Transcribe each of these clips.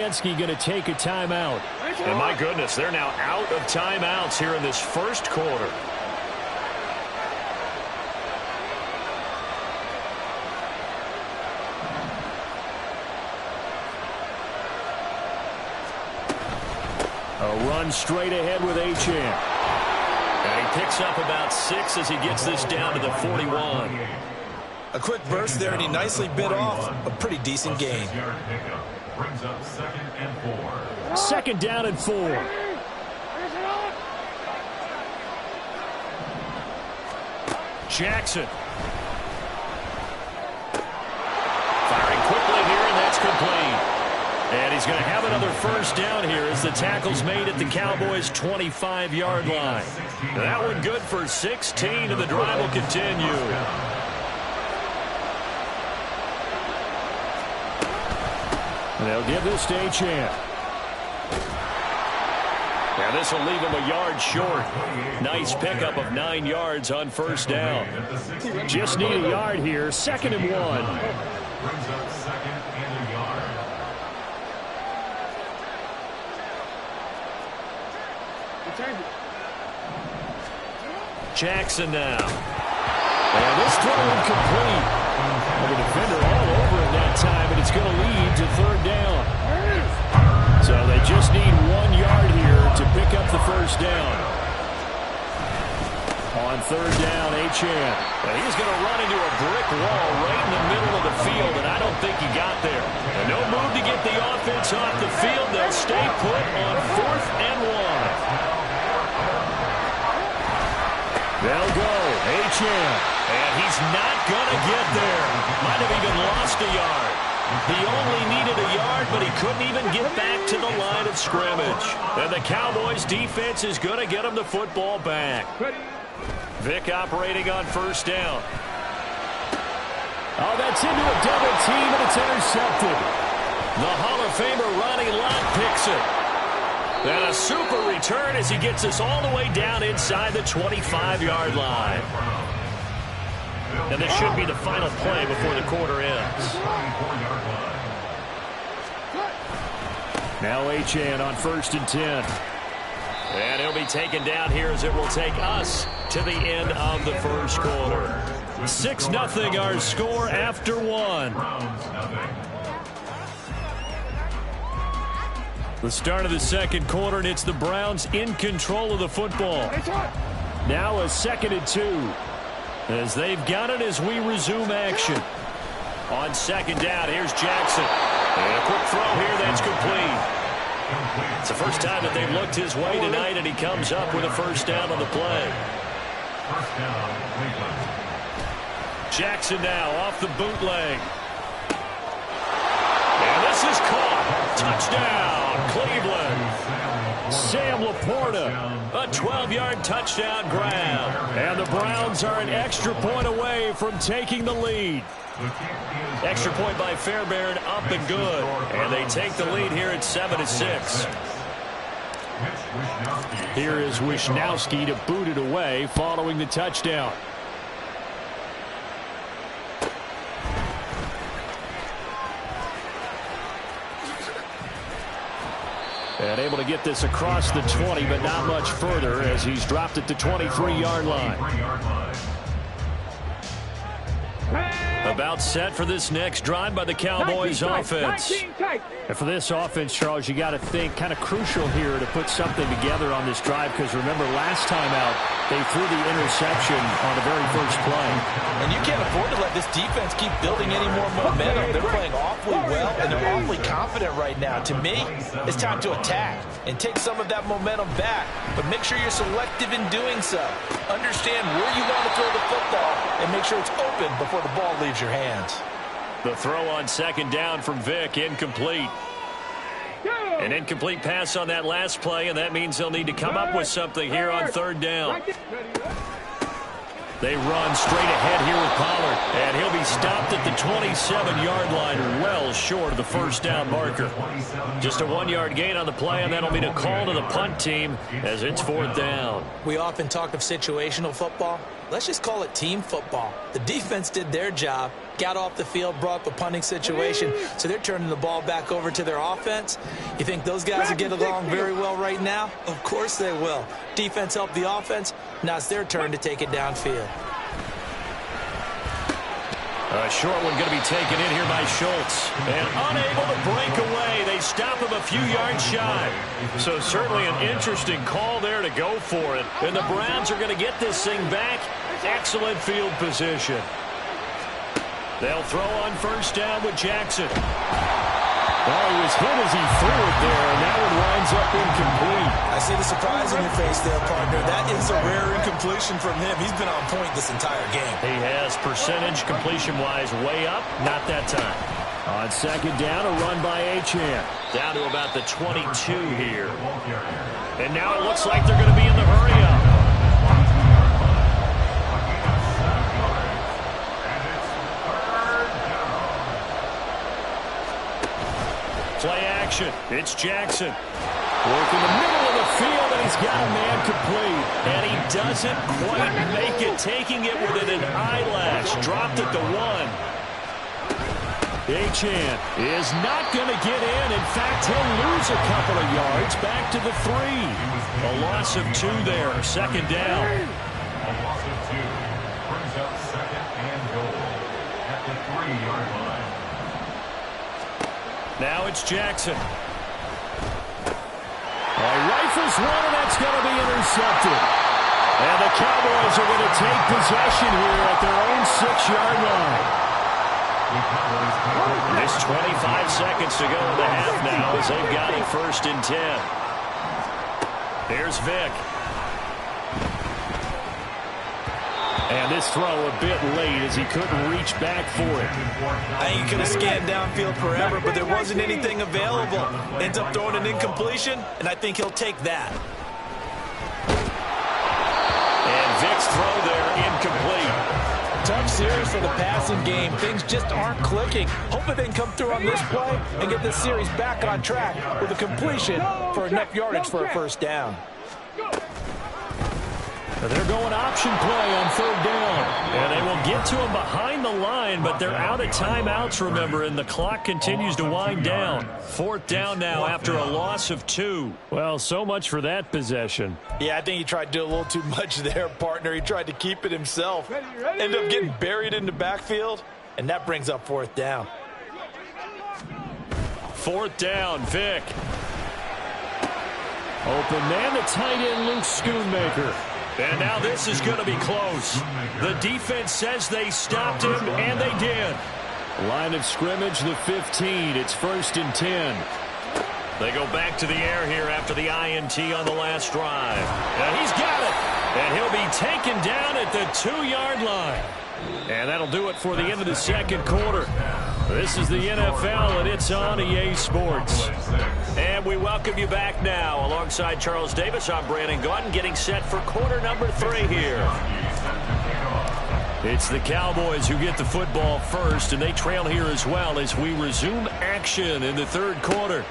Going to take a timeout. And my goodness, they're now out of timeouts here in this first quarter. A run straight ahead with Achane. And he picks up about 6 as he gets this down to the 41. A quick burst there, and he nicely bit off a pretty decent gain. Brings up 2nd and 4. Second down and 4. Jackson. Firing quickly here, and that's complete. And he's going to have another first down here as the tackle's made at the Cowboys' 25-yard line. That one good for 16, and the drive will continue. They'll give this to Achane. Now this will leave him a yard short. Nice pickup of 9 yards on first down. Just need a yard here. 2nd and 1. Brings up 2nd and a yard. Jackson now. And this throw incomplete. The defender all over him that time, and it's going to lead to 3rd down. So they just need 1 yard here to pick up the first down. On 3rd down, Achane. And he's going to run into a brick wall right in the middle of the field, and I don't think he got there. And no move to get the offense off the field. They'll stay put on 4th and 1. They'll go. Achane. And he's not going to get there. Might have even lost a yard. He only needed a yard, but he couldn't even get back to the line of scrimmage. And the Cowboys' defense is going to get him the football back. Vick operating on first down. Oh, that's into a double team, and it's intercepted. The Hall of Famer Ronnie Lott picks it. And a super return as he gets us all the way down inside the 25-yard line. And this should be the final play before the quarter ends. Now Achane on 1st and 10. And he'll be taken down here as it will take us to the end of the first quarter. 6-0 our score after 1. The start of the second quarter, and it's the Browns in control of the football. Now a 2nd and 2. As they've got it as we resume action. On 2nd down, here's Jackson. And a quick throw here that's complete. It's the first time that they've looked his way tonight, and he comes up with a first down on the play. First down, Cleveland. Jackson now off the bootleg. And this is caught. Touchdown, Cleveland. Sam Laporta. A 12-yard touchdown grab. And the Browns are an extra point away from taking the lead. Extra point by Fairbairn, up and good. And they take the lead here at 7-6. Here is Wisnowski to boot it away following the touchdown. And able to get this across the 20, but not much further as he's dropped it to 23-yard line. About set for this next drive by the Cowboys offense. And for this offense, Charles, you got to think kind of crucial here to put something together on this drive, because remember last time out they threw the interception on the very first play. And you can't afford to let this defense keep building any more momentum. They're playing awfully well, and they're awfully confident right now. To me, it's time to attack and take some of that momentum back, but make sure you're selective in doing so. Understand where you want to throw the football and make sure it's open before the ball leaves your hands. The throw on 2nd down from Vick, incomplete. An incomplete pass on that last play, and that means they'll need to come up with something here on 3rd down. They run straight ahead here with Pollard, and he'll be stopped at the 27-yard line, well short of the first down marker. Just a 1-yard gain on the play, and that'll mean a call to the punt team as it's 4th down. We often talk of situational football. let's just call it team football. The defense did their job, got off the field, brought up a punting situation, so they're turning the ball back over to their offense. You think those guys will get along very well right now? Of course they will. Defense helped the offense. Now it's their turn to take it downfield. A short one going to be taken in here by Schultz. And unable to break away. They stop him a few yards shy. So certainly an interesting call there to go for it. And the Browns are going to get this thing back. Excellent field position. They'll throw on first down with Jackson. Well, he was hit as he threw it there, and that one winds up incomplete. I see the surprise in your face there, partner. That is a rare incompletion from him. He's been on point this entire game. He has percentage completion-wise way up. Not that time. On second down, a run by Achane. Down to about the 22 here. And now it looks like they're going to be in the hurry-up. Play action. It's Jackson. Work in the middle of the field, and he's got a man complete. And he doesn't quite make it, taking it within an eyelash. Dropped it to 1. Achane is not going to get in. In fact, he'll lose a couple of yards back to the 3. A loss of 2 there. Second down. A loss of 2 brings up second and goal at the 3-yard line. Now it's Jackson. Rifles one, and that's going to be intercepted. And the Cowboys are going to take possession here at their own 6-yard line. There's 25 seconds to go in the half now as they've got it first and 10. Here's Vick. And this throw a bit late as he couldn't reach back for it. I think he could have scanned downfield forever, but there wasn't anything available. Ends up throwing an incompletion, and I think he'll take that. And Vick's throw there, incomplete. Tough series for the passing game. Things just aren't clicking. Hopefully they can come through on this play and get this series back on track with a completion for enough yardage for a first down. They're going option play on third down. And they will get to him behind the line, but they're out of timeouts, remember, and the clock continues to wind down. Fourth down now after a loss of 2. Well, so much for that possession. Yeah, I think he tried to do a little too much there, partner. He tried to keep it himself. Ended up getting buried in the backfield, and that brings up fourth down. Fourth down, Vick. Open man, the tight end, Luke Schoonmaker. And now this is going to be close. The defense says they stopped him, and they did. Line of scrimmage, the 15. It's first and 10. They go back to the air here after the INT on the last drive. And he's got it. And he'll be taken down at the 2-yard line. And that'll do it for the end of the second quarter. This is the NFL, and it's on EA Sports. And we welcome you back now. Alongside Charles Davis, I'm Brandon Gaudin, getting set for quarter number 3 here. It's the Cowboys who get the football first, and they trail here as well as we resume action in the third quarter.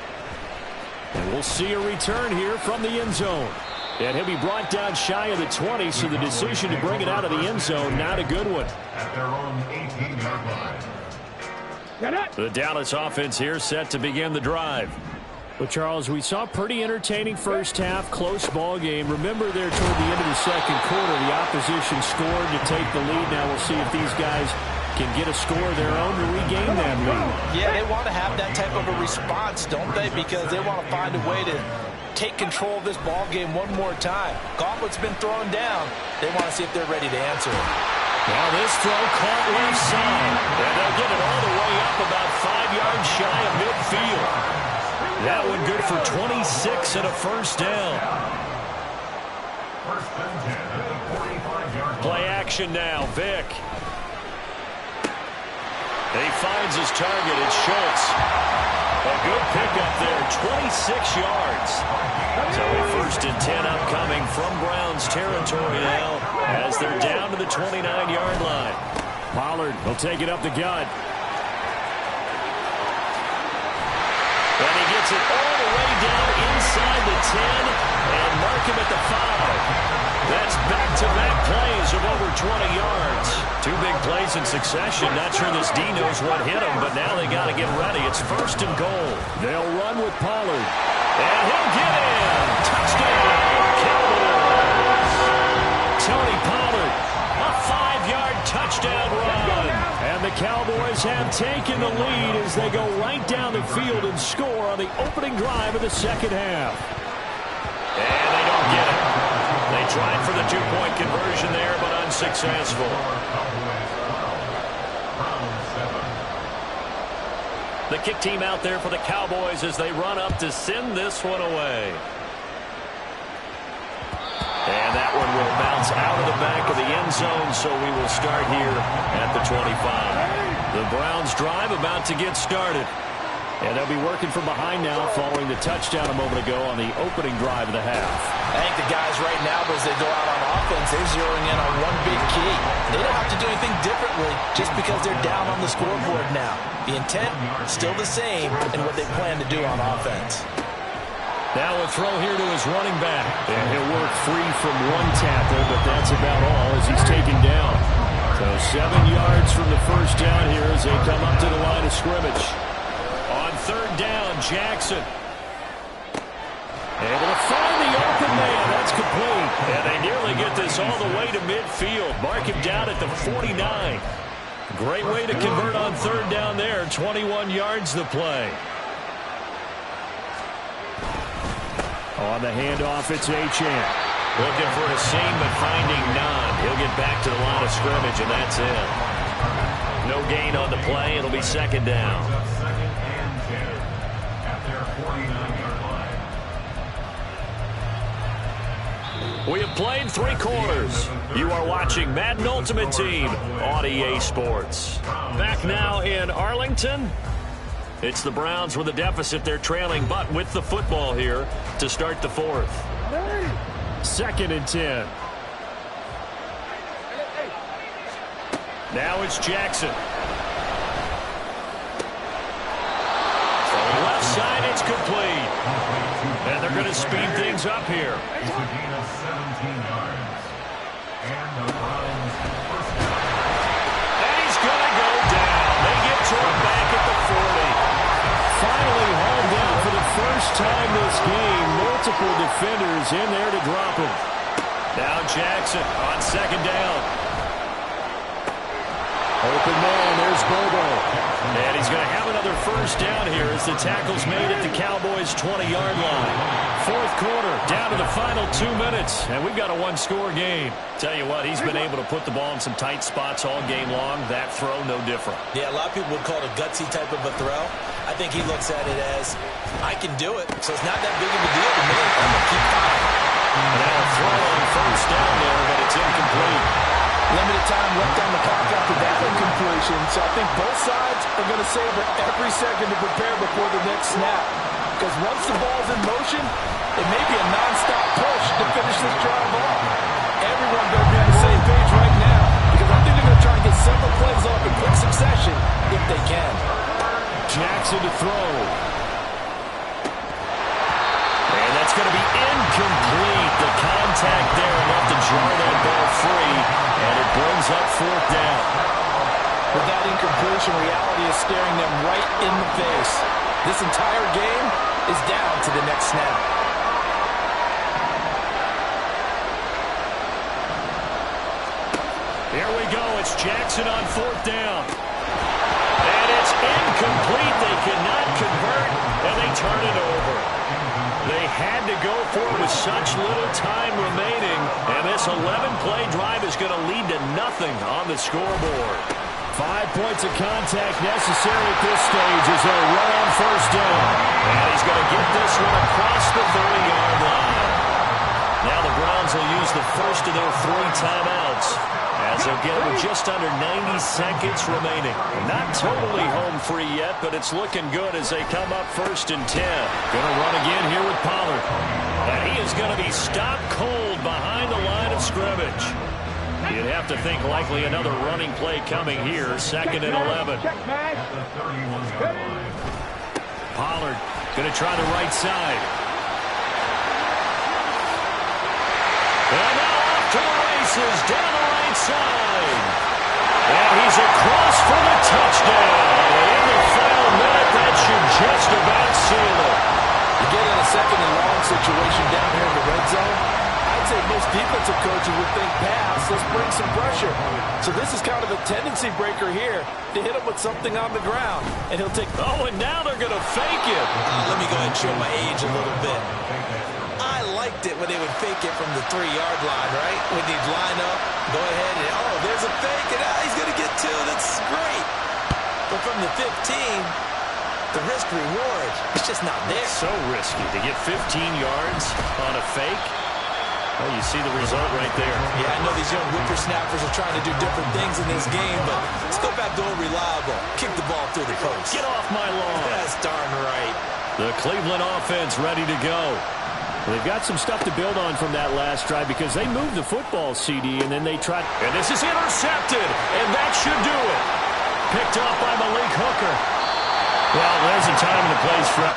And we'll see a return here from the end zone. And he'll be brought down shy of the 20, so the decision to bring it out of the end zone, not a good one. At their own 18-yard line. The Dallas offense here set to begin the drive. Well, Charles, we saw a pretty entertaining first half, close ball game. Remember there toward the end of the second quarter, the opposition scored to take the lead. Now we'll see if these guys can get a score of their own to regain that lead. Yeah, they want to have that type of a response, don't they? Because they want to find a way to take control of this ball game one more time. Gauntlet's been thrown down. They want to see if they're ready to answer it. Now this throw caught left side. And they'll get it all the way up about 5 yards shy of midfield. That one good for 26 and a first down. First and 10 at the 45-yard line. Play action now, Vick. And he finds his target. It's Schultz. A good pickup there, 26 yards. So a first and 10 upcoming from Browns territory now as they're down to the 29-yard line. Pollard will take it up the gut. And he gets it all the way down inside the 10 and mark him at the 5. That's back-to-back plays of over 20 yards. Two big plays in succession. Not sure this D knows what hit him, but now they got to get ready. It's 1st and goal. They'll run with Pollard. And he'll get in. Touchdown, Cowboys. Tony Pollard, a 5-yard touchdown run. And the Cowboys have taken the lead as they go right down the field and score on the opening drive of the second half. And they don't get it. They tried for the 2-point conversion there, but unsuccessful. The kick team out there for the Cowboys as they run up to send this one away. And that one will bounce out of the back of the end zone, so we will start here at the 25. The Browns drive about to get started. And they'll be working from behind now following the touchdown a moment ago on the opening drive of the half. I think the guys right now, as they go out on offense, they're zeroing in on one big key. They don't have to do anything differently just because they're down on the scoreboard now. The intent, still the same in what they plan to do on offense. Now a throw here to his running back. And he'll work free from one tackle, but that's about all as he's taken down. So 7 yards from the first down here as they come up to the line of scrimmage. On 3rd down, Jackson. Able to find the open man. That's complete. And they nearly get this all the way to midfield. Mark him down at the 49. Great way to convert on 3rd down there. 21 yards the play. On the handoff, it's Achane. Looking for a seam, but finding none. He'll get back to the line of scrimmage, and that's it. No gain on the play. It'll be 2nd down. We have played 3 quarters. You are watching Madden Ultimate Team on EA Sports. Back now in Arlington. It's the Browns with a deficit. They're trailing, but with the football here to start the 4th. 2nd and 10. Now it's Jackson. From the left side, it's complete. And they're going to speed things up here. It's a gain of 17 yards. And the Browns first down. And he's going to go down. They get to him back at the 40. Finally hauled down for the first time this game. Multiple defenders in there to drop him. Now Jackson on 2nd down. Open man, there's Bobo. And he's going to have another first down here as the tackle's made at the Cowboys' 20-yard line. 4th quarter, down to the final 2 minutes, and we've got a 1-score game. Tell you what, he's been able to put the ball in some tight spots all game long. That throw, no different. Yeah, a lot of people would call it a gutsy type of a throw. I think he looks at it as, I can do it, so it's not that big of a deal to me. I'm going to keep firing. Now a throw on first down there, but it's incomplete. Limited time left on the clock after that incompletion, so I think both sides are going to savor every second to prepare before the next snap. Because once the ball's in motion, it may be a non-stop push to finish this drive off. Everyone better be on the same page right now, because I think they're going to try and get several plays off in quick succession if they can. Jackson to throw. And that's going to be incomplete. The contact there enough to jar that ball free, and it brings up 4th down. With that incompletion, reality is staring them right in the face. This entire game is down to the next snap. Here we go. It's Jackson on 4th down. And it's incomplete. They cannot convert, and they turn it over. They had to go for it with such little time remaining, and this 11-play drive is going to lead to nothing on the scoreboard. 5 points of contact necessary at this stage as they run on first down. And he's going to get this one across the 30-yard line. Now the Browns will use the first of their 3 timeouts as they'll get it with just under 90 seconds remaining. Not totally home free yet, but it's looking good as they come up 1st and 10. Going to run again here with Pollard. And he is going to be stopped cold behind the line of scrimmage. You'd have to think likely another running play coming here. 2nd and 11. At the 31-yard line. Pollard Going to try the right side. And now off to the races, down the right side. And he's across for the touchdown. In the final minute, that should just about seal it. You get in a second and long situation down here in the red zone, I'd say most defensive coaches would think pass, let's bring some pressure. So this is kind of a tendency breaker here to hit him with something on the ground. And he'll take... Oh, and now they're going to fake it. Let me go ahead and show my age a little bit. I liked it when they would fake it from the 3-yard line, right? When they'd line up, go ahead and, oh, there's a fake, and he's going to get 2. That's great. But from the 15, the risk-reward, it's just not there. It's so risky to get 15 yards on a fake. Well, you see the result right there. Yeah, I know these young whippersnappers are trying to do different things in this game, but let's go back to old reliable. Kick the ball through the post. Get off my lawn. That's darn right. The Cleveland offense ready to go. They've got some stuff to build on from that last drive because they moved the football, CD, and then they tried. And this is intercepted, and that should do it. Picked up by Malik Hooker. Well, there's a time and a place for...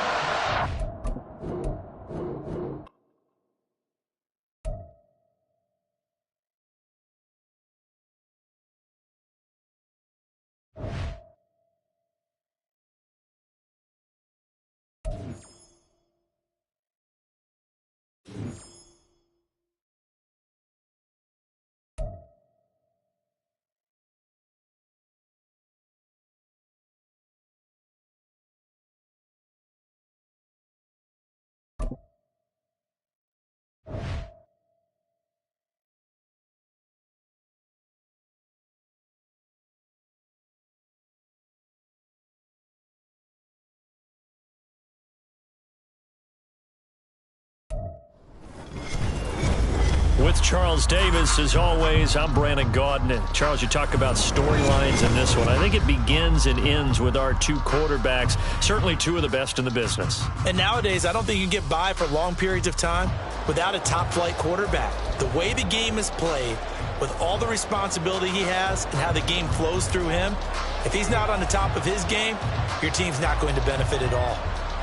With Charles Davis, as always, I'm Brandon Gaudin. And Charles, you talk about storylines in this one. I think it begins and ends with our 2 quarterbacks, certainly 2 of the best in the business. And nowadays, I don't think you can get by for long periods of time without a top-flight quarterback. The way the game is played, with all the responsibility he has and how the game flows through him, if he's not on the top of his game, your team's not going to benefit at all.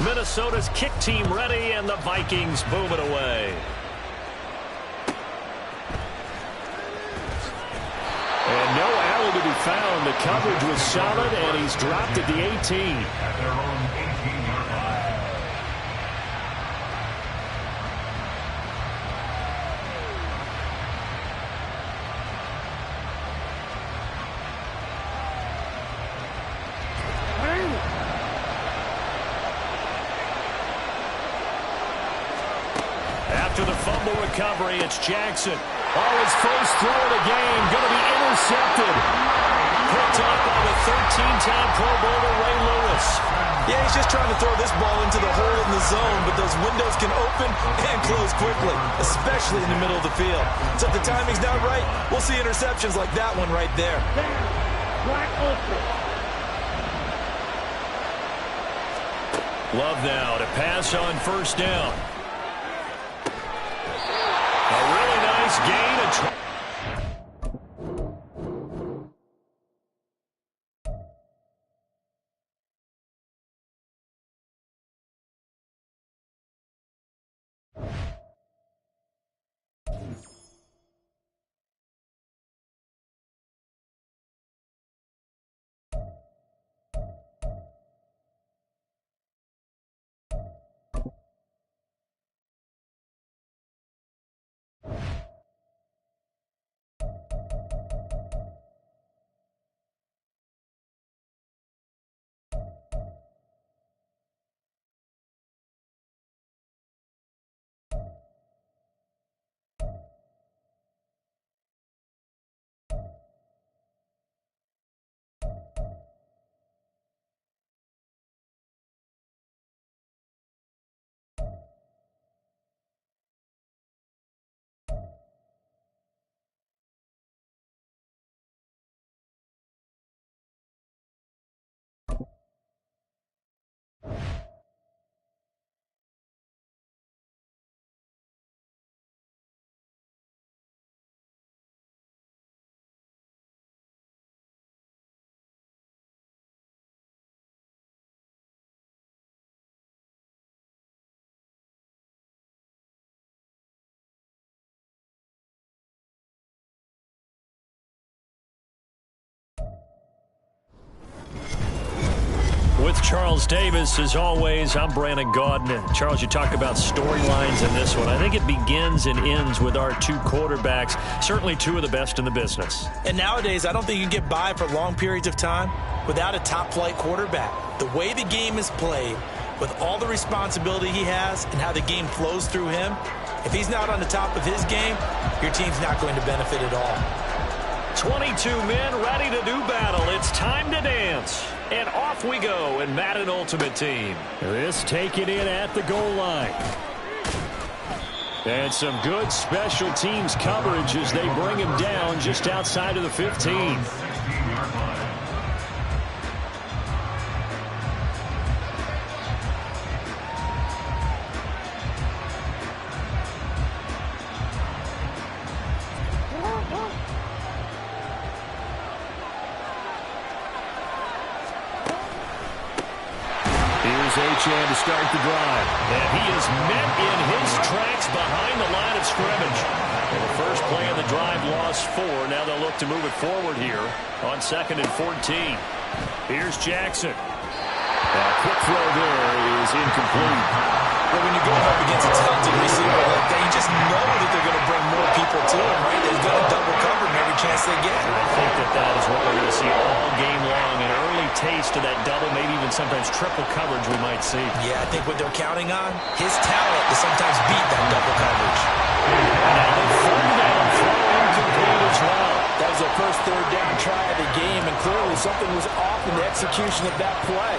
Minnesota's kick team ready, and the Vikings boom it away. And no alley to be found. The coverage was solid, and he's dropped at the 18. At their own 18-yard line. After the fumble recovery, it's Jackson. Oh, his first throw of the game, going to be intercepted. Picked up by the 13-time Pro Bowler Ray Lewis. Yeah, he's just trying to throw this ball into the hole in the zone, but those windows can open and close quickly, especially in the middle of the field. So if the timing's not right, we'll see interceptions like that one right there. Love now to pass on first down. A really nice gain. With Charles Davis, as always, I'm Brandon Gaudin. Charles, you talk about storylines in this one. I think it begins and ends with our two quarterbacks, certainly two of the best in the business. And nowadays, I don't think you can get by for long periods of time without a top-flight quarterback. The way the game is played, with all the responsibility he has and how the game flows through him, if he's not on the top of his game, your team's not going to benefit at all. 22 men ready to do battle. It's time to dance. And off we go in Madden Ultimate Team. This taken in at the goal line. And some good special teams coverage as they bring him down just outside of the 15. Achane to start the drive. And he is met in his tracks behind the line of scrimmage. And the first play of the drive lost 4. Now they'll look to move it forward here on 2nd and 14. Here's Jackson. A quick throw there is incomplete. But when you're going up against a talented receiver like that, you just know that they're going to bring more people to him, right? They're going to double cover him every chance they get. I think that is what we're going to see all game long. An early taste of that double, maybe even sometimes triple coverage we might see. Yeah, I think what they're counting on, his talent to sometimes beat that double coverage. Now the third down throw incomplete as well. That was their first third down try of the game, and clearly something was off in the execution of that play.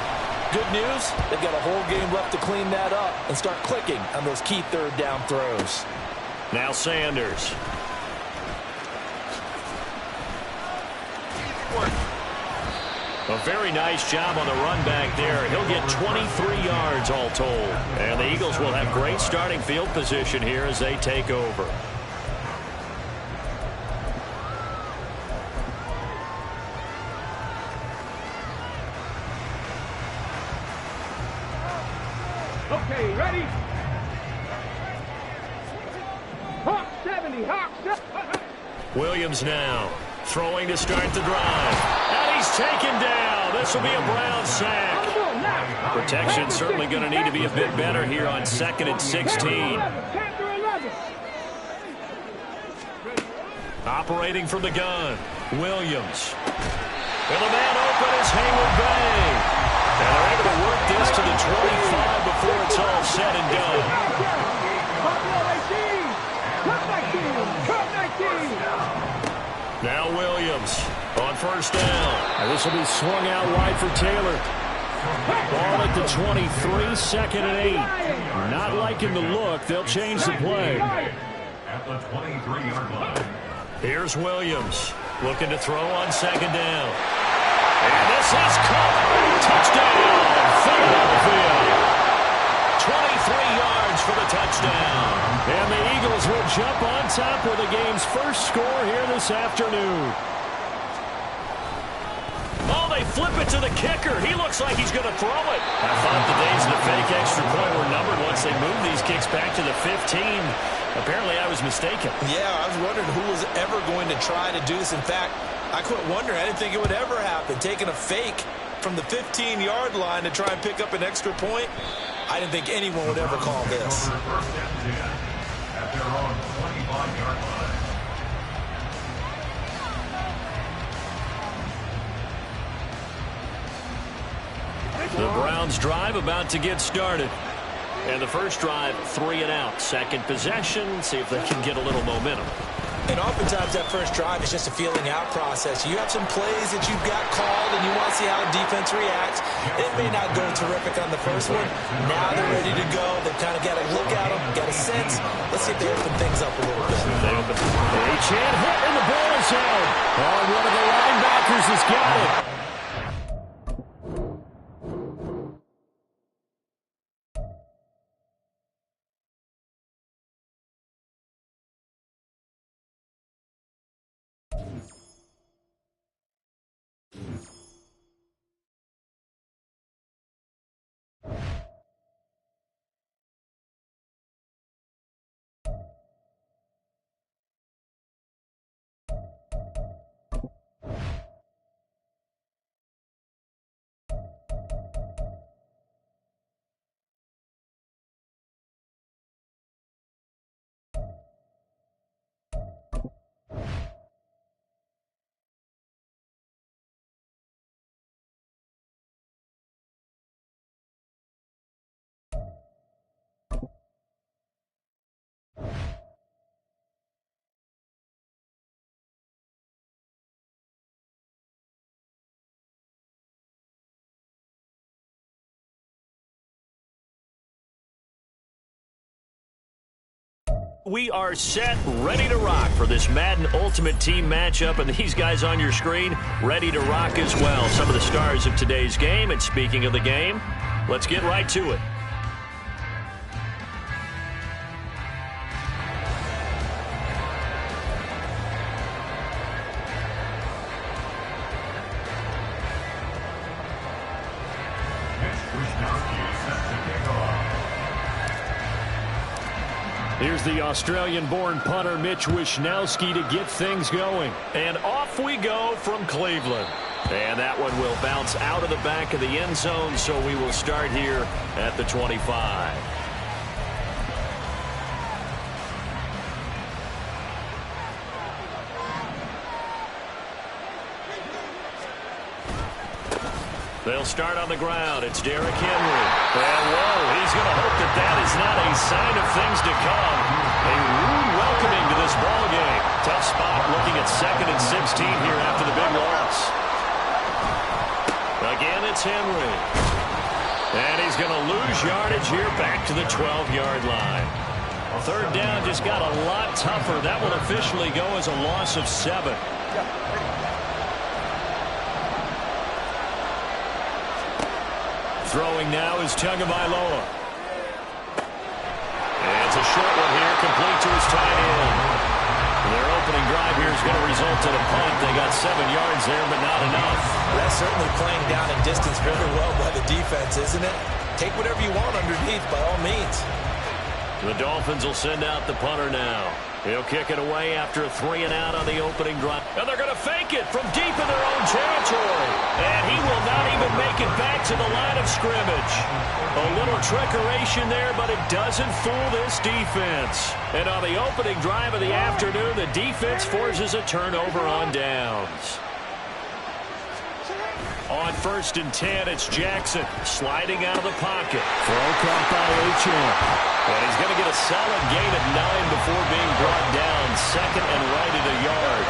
Good news, they've got a whole game left to clean that up and start clicking on those key third down throws. Now Sanders. A very nice job on the run back there. He'll get 23 yards all told. And the Eagles will have great starting field position here as they take over. Okay, ready? Hawk 70, Hawk 70. Williams now throwing to start the drive. And he's taken down. This will be a Brown sack. Protection certainly going to need to be a bit better here on 2nd and 16. Operating from the gun, Williams. And the man open is Hayward Bay. And they're able to work this to the 25 before it's all said and done. Now Williams on first down. And this will be swung out wide for Taylor. Ball at the 23, 2nd and 8. Not liking the look. They'll change the play. At the 23-yard line. Here's Williams looking to throw on 2nd down. And this is caught. Touchdown, Philadelphia. 23 yards for the touchdown. And the Eagles will jump on top with the game's first score here this afternoon. Oh, they flip it to the kicker. He looks like he's going to throw it. I thought the days of the fake extra point were numbered once they moved these kicks back to the 15. Apparently, I was mistaken. Yeah, I was wondering who was ever going to try to do this. In fact, I quit wondering. I didn't think it would ever happen. Taking a fake from the 15-yard line to try and pick up an extra point, I didn't think anyone would ever call this. At their own 25-yard line. The Browns drive about to get started. And the first drive, 3 and out. Second possession, see if they can get a little momentum. And oftentimes that first drive is just a feeling out process. You have some plays that you've got called and you want to see how the defense reacts. It may not go terrific on the first one. Now they're ready to go. They've kind of got to look at them, got a sense. Let's see if they open things up a little bit. They open. Achane hit and the ball is held. Oh, one of the linebackers has got it. We are set, ready to rock for this Madden Ultimate Team matchup, and these guys on your screen ready to rock as well. Some of the stars of today's game, and speaking of the game, let's get right to it. Here's the Australian-born punter Mitch Wishnowsky to get things going. And off we go from Cleveland. And that one will bounce out of the back of the end zone, so we will start here at the 25. They'll start on the ground. It's Derrick Henry. And whoa, he's going to hope that that is not a sign of things to come. A rude welcoming to this ball game. Tough spot looking at 2nd and 16 here after the big loss. Again, it's Henry. And he's going to lose yardage here back to the 12-yard line. 3rd down just got a lot tougher. That will officially go as a loss of 7. Throwing now is Tagovailoa. And it's a short one here, complete to his tight end. Their opening drive here is going to result in a punt. They got 7 yards there, but not enough. That's certainly playing down in distance very well by the defense, isn't it? Take whatever you want underneath, by all means. The Dolphins will send out the punter now. He'll kick it away after a 3-and-out on the opening drive. And they're going to fake it from deep in their own territory. And he will not even make it back to the line of scrimmage. A little trickeration there, but it doesn't fool this defense. And on the opening drive of the afternoon, the defense forces a turnover on downs. On 1st and 10, it's Jackson sliding out of the pocket. Throw caught by Achane. And he's going to get a solid gain of 9 before being brought down. 2nd and right at a yard.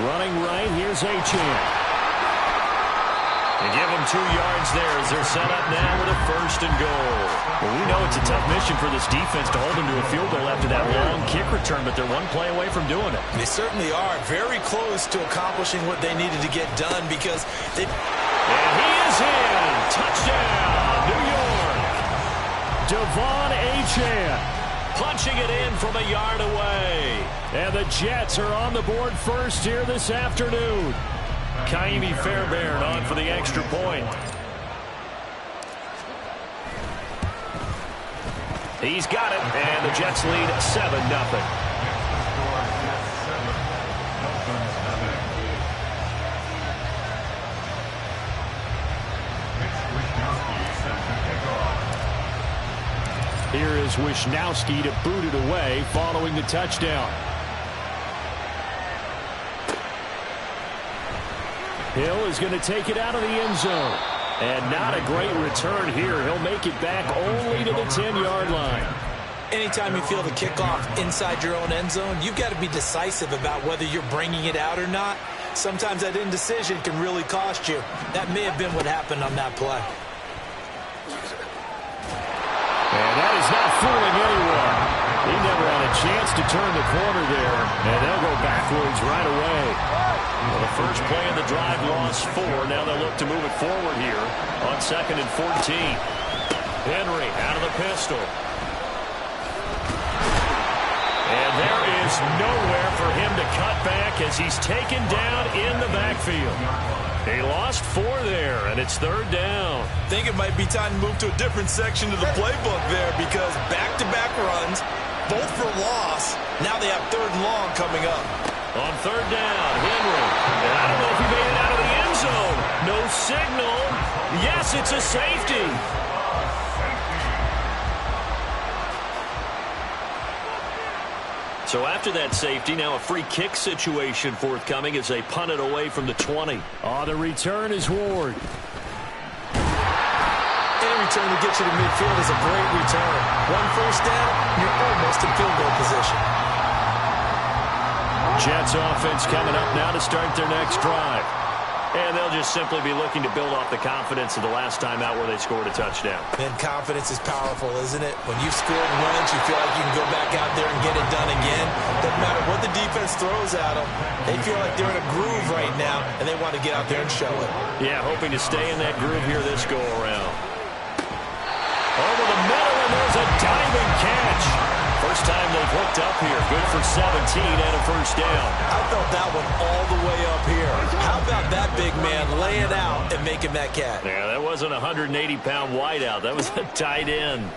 Running right, here's Achane. And give them 2 yards there as they're set up now with a 1st and goal. Well, we know it's a tough mission for this defense to hold them to a field goal after that long kick return, but they're one play away from doing it. They certainly are very close to accomplishing what they needed to get done because they... And he is in. Touchdown, New York. Devon Achane punching it in from a yard away. And the Jets are on the board first here this afternoon. Kaimi Fairbairn on for the extra point. He's got it, and the Jets lead 7-0. Here is Wishnowsky to boot it away following the touchdown. Hill is going to take it out of the end zone. And not a great return here. He'll make it back only to the 10-yard line. Anytime you feel the kickoff inside your own end zone, you've got to be decisive about whether you're bringing it out or not. Sometimes that indecision can really cost you. That may have been what happened on that play. And that is not fooling anyone. He never had a chance to turn the corner there. And they'll go backwards right away. Well, the first play of the drive lost 4. Now they'll look to move it forward here on 2nd and 14. Henry out of the pistol. And there is nowhere for him to cut back as he's taken down in the backfield. He lost 4 there, and it's 3rd down. I think it might be time to move to a different section of the playbook there because back-to-back runs, both for loss. Now they have 3rd and long coming up. On 3rd down, Henry. And I don't know if he made it out of the end zone. No signal. Yes, it's a safety. So after that safety, now a free kick situation forthcoming as they punt it away from the 20. The return is Ward. Any return to get you to midfield is a great return. 1 first down, you're almost in field goal position. Jets offense coming up now to start their next drive. And they'll just simply be looking to build off the confidence of the last time out where they scored a touchdown. And confidence is powerful, isn't it? When you've scored once, you feel like you can go back out there and get it done again. Doesn't matter what the defense throws at them. They feel like they're in a groove right now, and they want to get out there and show it. Yeah, hoping to stay in that groove here this go-around. Over the middle, and there's a diving catch. First time they've hooked up here. Good for 17 and a first down. I felt that one all the way up here. How about that big man laying out and making that catch? Yeah, that wasn't a 180-pound wideout. That was a tight end.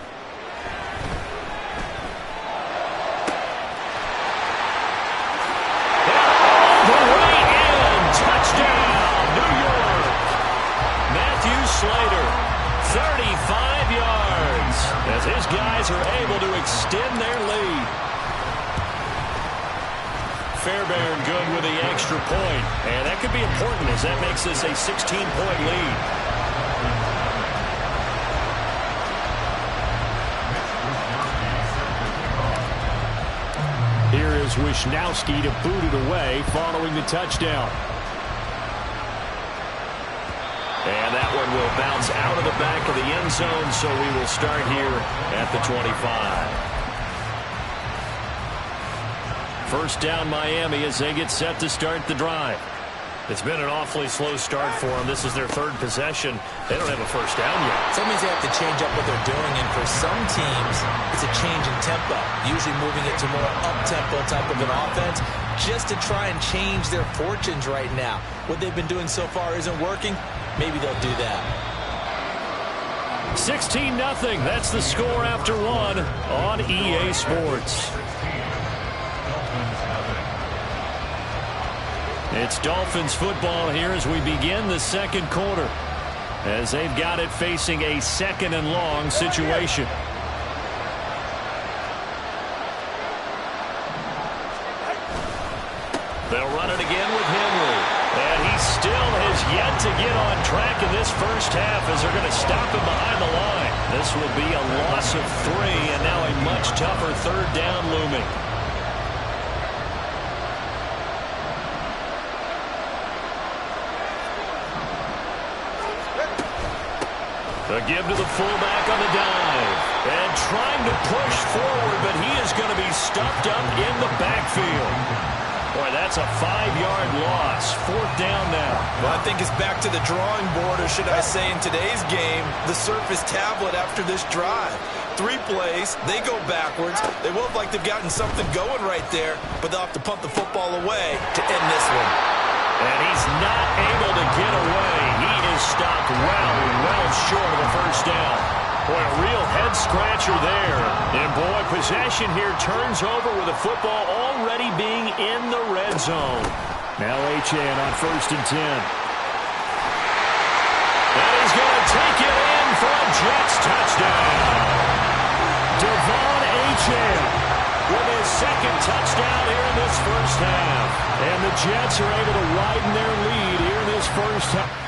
The way in. Touchdown, New York. Matthew Slater, 35 yards, as his guys are able to extend their lead. Fairbairn good with the extra point, and that could be important as that makes this a 16-point lead. Here is Wisnowski to boot it away following the touchdown. And that one will bounce out of the back of the end zone, so we will start here at the 25. First down Miami as they get set to start the drive. It's been an awfully slow start for them. This is their third possession. They don't have a first down yet. So that means they have to change up what they're doing, and for some teams, it's a change in tempo, usually moving it to more up-tempo type of an offense just to try and change their fortunes right now. What they've been doing so far isn't working. Maybe they'll do that. 16-0. That's the score after one on EA Sports. It's Dolphins football here as we begin the second quarter, as they've got it facing a second and long situation. They'll run it again with Henry. And he still has yet to get on track in this first half as they're going to stop him behind the line. This will be a loss of 3, and now a much tougher third down looming. The give to the fullback on the dive. And trying to push forward, but he is going to be stuffed up in the backfield. Boy, that's a 5-yard loss. Fourth down now. Well, I think it's back to the drawing board, or should I say in today's game, the Surface tablet after this drive. 3 plays, they go backwards. They look like they've gotten something going right there, but they'll have to punt the football away to end this one. And he's not able to get away. He is stopped well short of the first down. Boy, a real head-scratcher there. And, boy, possession here turns over with the football already being in the red zone. Now Achane on 1st and 10. And he's going to take it in for a Jets touchdown. Devon Achane with his second touchdown here in this first half. And the Jets are able to widen their lead here in this first half.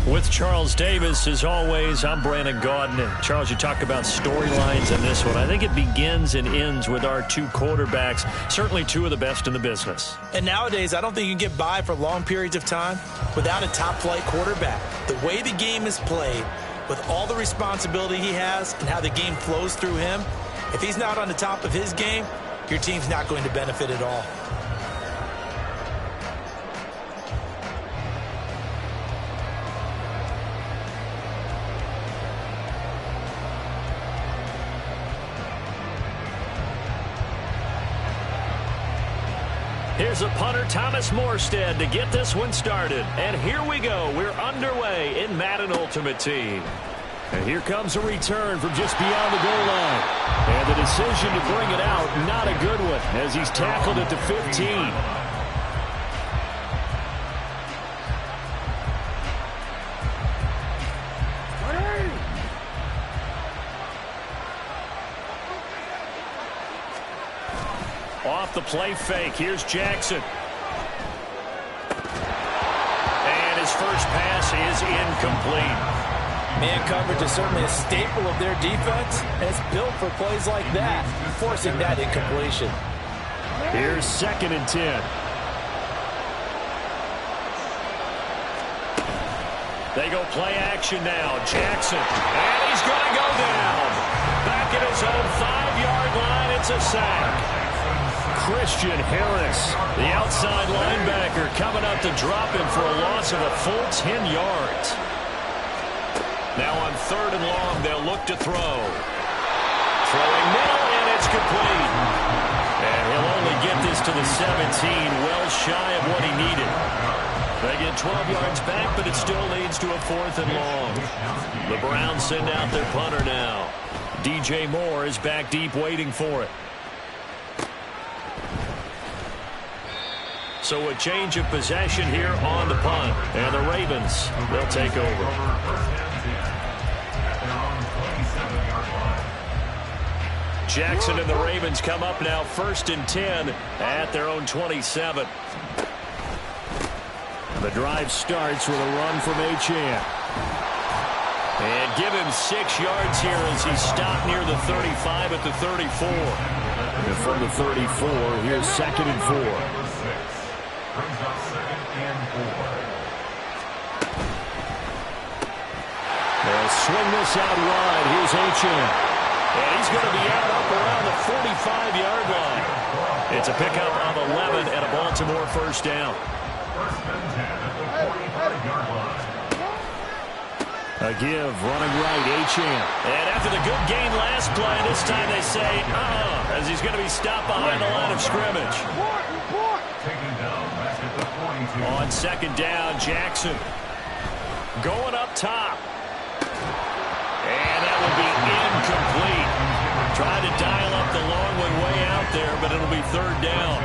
With Charles Davis, as always, I'm Brandon Gaudin. And Charles, you talk about storylines in this one. I think it begins and ends with our two quarterbacks, certainly two of the best in the business. And nowadays, I don't think you can get by for long periods of time without a top-flight quarterback. The way the game is played, with all the responsibility he has and how the game flows through him, if he's not on the top of his game, your team's not going to benefit at all. Here's a punter, Thomas Morstead, to get this one started. And here we go. We're underway in Madden Ultimate Team. And here comes a return from just beyond the goal line. And the decision to bring it out, not a good one, as he's tackled at the 15. Off the play fake. Here's Jackson. And his first pass is incomplete. Man coverage is certainly a staple of their defense, and it's built for plays like that, forcing that incompletion. Here's 2nd and 10. They go play action now. Jackson. And he's going to go down. Back at his own 5-yard line. It's a sack. Christian Harris, the outside linebacker, coming up to drop him for a loss of a full 10 yards. Now on 3rd and long, they'll look to throw. Throwing middle, and it's complete. And he'll only get this to the 17, well shy of what he needed. They get 12 yards back, but it still leads to a 4th and long. The Browns send out their punter now. DJ Moore is back deep waiting for it. So a change of possession here on the punt. And the Ravens, they'll take over. Jackson and the Ravens come up now 1st and 10 at their own 27. The drive starts with a run from Achane. And give him 6 yards here as he's stopped near the 35 at the 34. And from the 34, here's 2nd and 4. Brings up 2nd and 4. They'll swing this out wide. Here's Achane. And he's going to be out up around the 45-yard line. It's a pickup of 11 and a Baltimore first down. 1st and 10 at the 45-yard line. A give, running right, Achane. And after the good gain last play, this time they say, as he's going to be stopped behind the line of scrimmage. Taken down back at the 42. On 2nd down, Jackson going up top. And that will be incomplete. Trying to dial up the long one way out there, but it'll be 3rd down.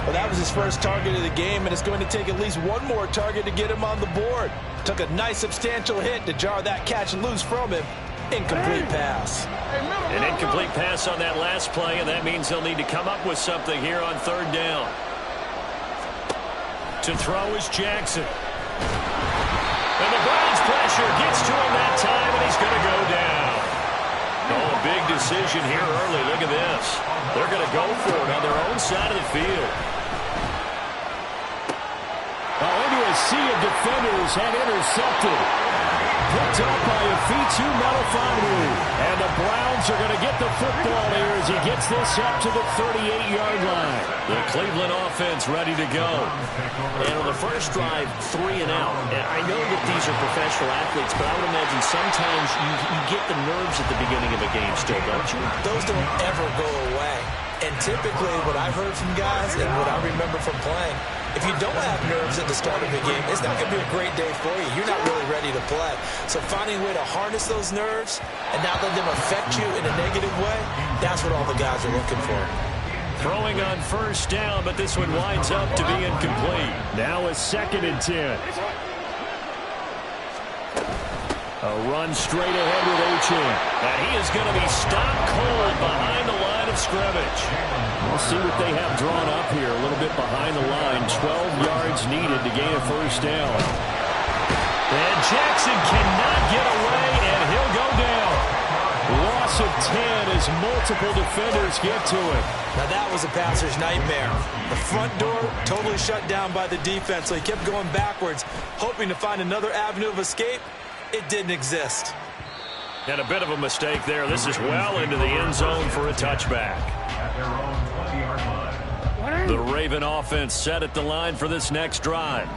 Well, that was his first target of the game, and it's going to take at least one more target to get him on the board. Took a nice substantial hit to jar that catch loose from him. Incomplete pass. An incomplete pass on that last play, and that means they'll need to come up with something here on 3rd down. To throw is Jackson. And the Browns pressure gets to him that time, and he's going to go down. Oh, a big decision here early. Look at this. They're going to go for it on their own side of the field. Into a sea of defenders and intercepted. Picked up by Afitu Melifonwu. And the Browns are going to get the football here as he gets this up to the 38-yard line. The Cleveland offense ready to go. And on the first drive, 3 and out. And I know that these are professional athletes, but I would imagine sometimes you get the nerves at the beginning of a game still, don't you? Those don't ever go away. And typically what I've heard from guys and what I remember from playing, if you don't have nerves at the start of the game, it's not going to be a great day for you. You're not really ready to play. So finding a way to harness those nerves and not let them affect you in a negative way, that's what all the guys are looking for. Throwing on 1st down, but this one winds up to be incomplete. Now a 2nd and 10. A run straight ahead with Achane. And he is going to be stopped cold behind the line of scrimmage. We'll see what they have drawn up here. A little bit behind the line. 12 yards needed to gain a 1st down. And Jackson cannot get away, and he'll go down. Loss of 10 as multiple defenders get to him. Now that was a passer's nightmare. The front door totally shut down by the defense, so he kept going backwards, hoping to find another avenue of escape. It didn't exist. And a bit of a mistake there. This is well into the end zone for a touchback. At their own 20-yard line. The Raven offense set at the line for this next drive.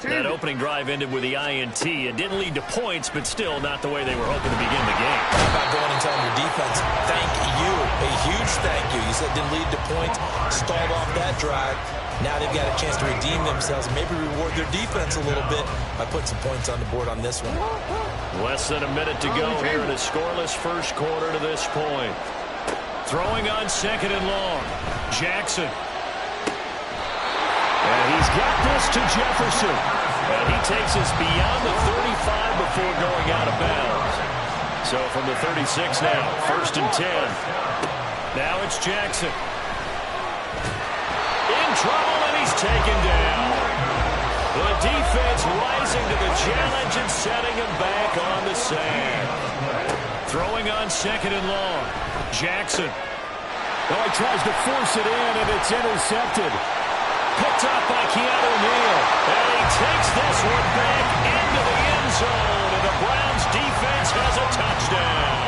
That opening drive ended with the INT. It didn't lead to points, but still not the way they were hoping to begin the game. How about going and telling your defense, thank you, a huge thank you. You said it didn't lead to points, stalled off that drive. Now they've got a chance to redeem themselves and maybe reward their defense a little bit by putting some points on the board on this one. Less than a minute to go here in a scoreless first quarter to this point. Throwing on second and long. Jackson. And he's got this to Jefferson. And he takes us beyond the 35 before going out of bounds. So from the 36 now, 1st and 10. Now it's Jackson. In trouble, and he's taken down. The defense rising to the challenge and setting him back on the sand. Throwing on second and long. Jackson. Oh, he tries to force it in, and it's intercepted. Picked up by Keanu Neal. And he takes this one back into the end zone, and the Browns defense has a touchdown.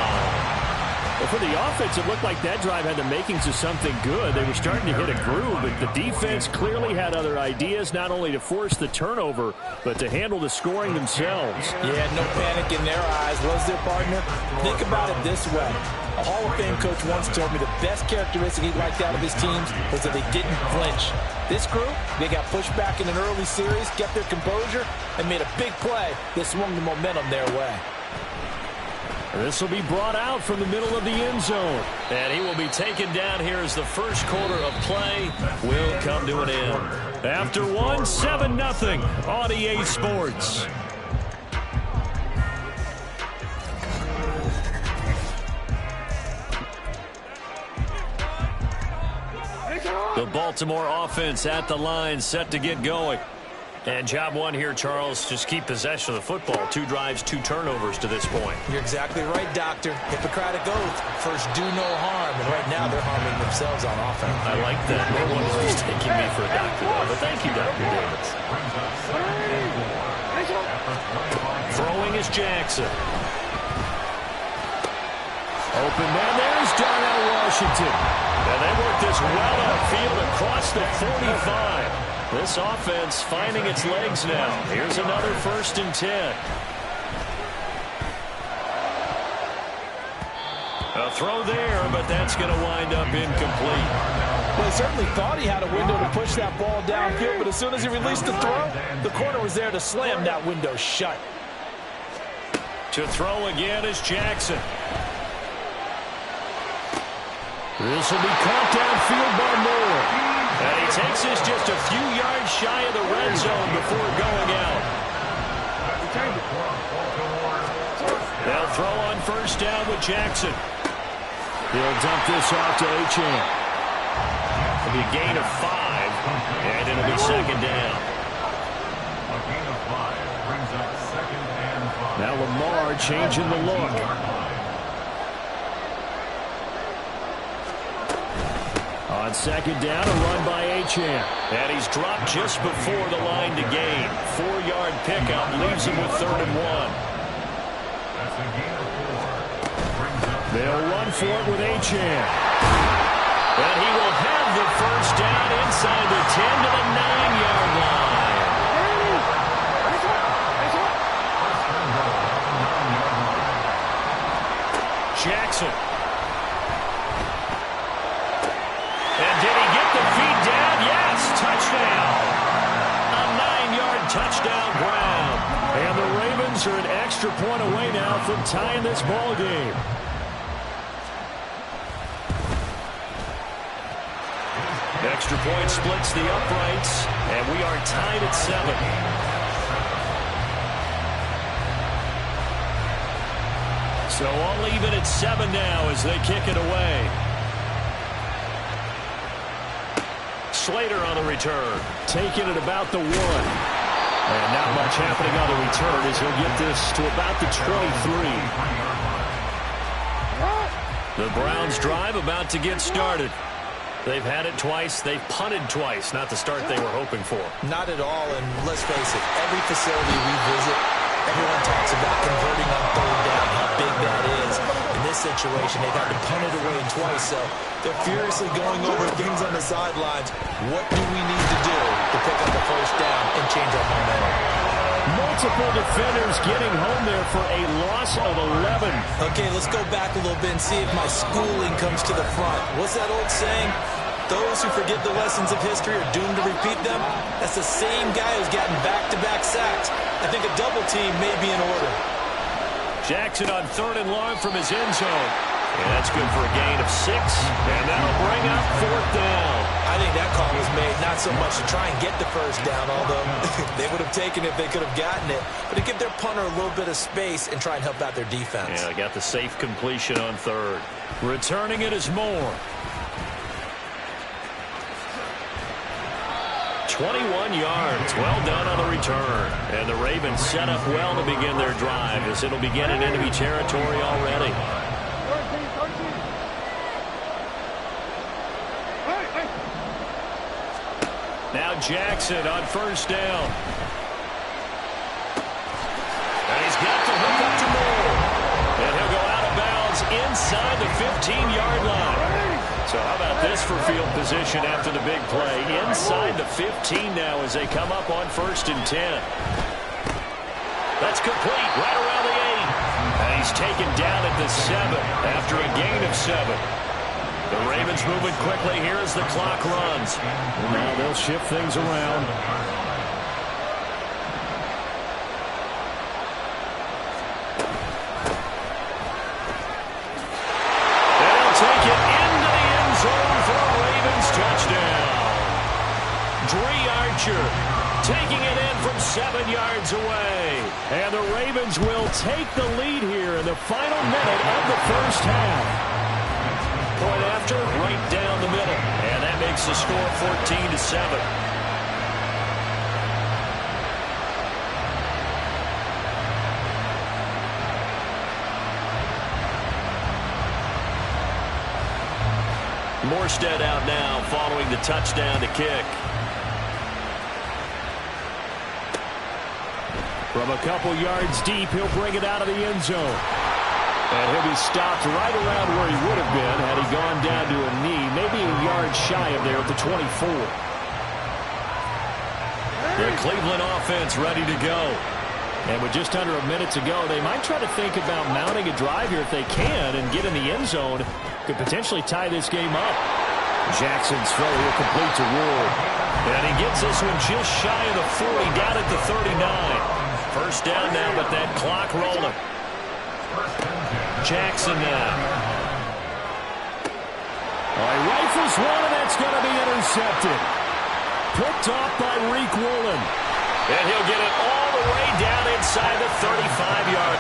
Well, for the offense, it looked like that drive had the makings of something good. They were starting to hit a groove, but the defense clearly had other ideas, not only to force the turnover, but to handle the scoring themselves. Yeah, no panic in their eyes. Was their partner? Think about it this way. A Hall of Fame coach once told me the best characteristic he liked out of his teams was that they didn't flinch. This group, they got pushed back in an early series, kept their composure, and made a big play that swung the momentum their way. This will be brought out from the middle of the end zone. And he will be taken down here as the first quarter of play will come to an end. After one, 7-0 on EA Sports. The Baltimore offense at the line, set to get going. And job one here, Charles, just keep possession of the football. 2 drives, 2 turnovers to this point. You're exactly right, Doctor. Hippocratic oath. First, do no harm. And right now, they're harming themselves on offense. I like that. No one is just taking me for a doctor, though. But thank you, Dr. Davis. Throwing is Jackson. Open man, there's Darnell Washington. And they work this well upfield across the 45. This offense finding its legs now. Here's another 1st and 10. A throw there, but that's going to wind up incomplete. Well, he certainly thought he had a window to push that ball downfield, but as soon as he released the throw, the corner was there to slam that window shut. To throw again is Jackson. This will be caught downfield by Moore. And he takes us just a few yards shy of the red zone before going out. They'll throw on 1st down with Jackson. He'll dump this off to Achane. It'll be a gain of 5, and it'll be 2nd down. A gain of 5 brings up 2nd and 5. Now Lamar changing the look. On 2nd down, a run by Achane. And he's dropped just before the line to gain. 4-yard pickup leaves him with 3rd and 1. That's a gain of 4. They'll run for it with Achane. And he will have the 1st down inside the 10 to the 9-yard line. Jackson. And did he get the feet down? Yes, touchdown. A 9-yard touchdown ground. And the Ravens are an extra point away now from tying this ball game. Extra point splits the uprights, and we are tied at 7. So all even at 7 now as they kick it away. Slater on the return. Taking it about the 1. And not much happening on the return as he'll get this to about the 23. The Browns drive about to get started. They've had it twice. They've punted twice. Not the start they were hoping for. Not at all, and let's face it, every facility we visit, everyone talks about converting on third down, how big that is. In this situation, they've had to punt it away twice, so they're furiously going over things on the sidelines. What do we need to do to pick up the first down and change our momentum? Multiple defenders getting home there for a loss of 11. Okay, let's go back a little bit and see if my schooling comes to the front. What's that old saying? Those who forget the lessons of history are doomed to repeat them. That's the same guy who's gotten back-to-back sacks. I think a double team may be in order. Jackson on 3rd and long from his end zone. And that's good for a gain of 6. And that'll bring up 4th down. I think that call was made not so much to try and get the first down, although they would have taken it if they could have gotten it, but to give their punter a little bit of space and try and help out their defense. Yeah, got the safe completion on 3rd. Returning it is Moore. 21 yards. Well done on the return. And the Ravens set up well to begin their drive as it'll begin in enemy territory already. Now Jackson on 1st down. And he's got the hook up to Moore. And he'll go out of bounds inside the 15-yard line. So how about this for field position after the big play? Inside the 15 now as they come up on 1st and 10. That's complete right around the 8. And he's taken down at the 7 after a gain of 7. The Ravens moving quickly here as the clock runs. Now they'll shift things around. They'll take it into the end zone for a Ravens touchdown. Dree Archer taking it in from 7 yards away. And the Ravens will take the lead here in the final minute of the first half. Point after, right down the middle. And that makes the score 14-7. Morstead out now following the touchdown to kick. From a couple yards deep, he'll bring it out of the end zone. And he'll be stopped right around where he would have been had he gone down to a knee, maybe a yard shy of there at the 24. The Cleveland offense ready to go. And with just under a minute to go, they might try to think about mounting a drive here if they can and get in the end zone. Could potentially tie this game up. Jackson's throw here complete to Ward. And he gets this one just shy of the 40, down at the 39. First down now, but that clock rolling. Jackson now. He rifles one, and that's going to be intercepted. Picked off by Reek Woolen. And he'll get it all the way down inside the 35-yard.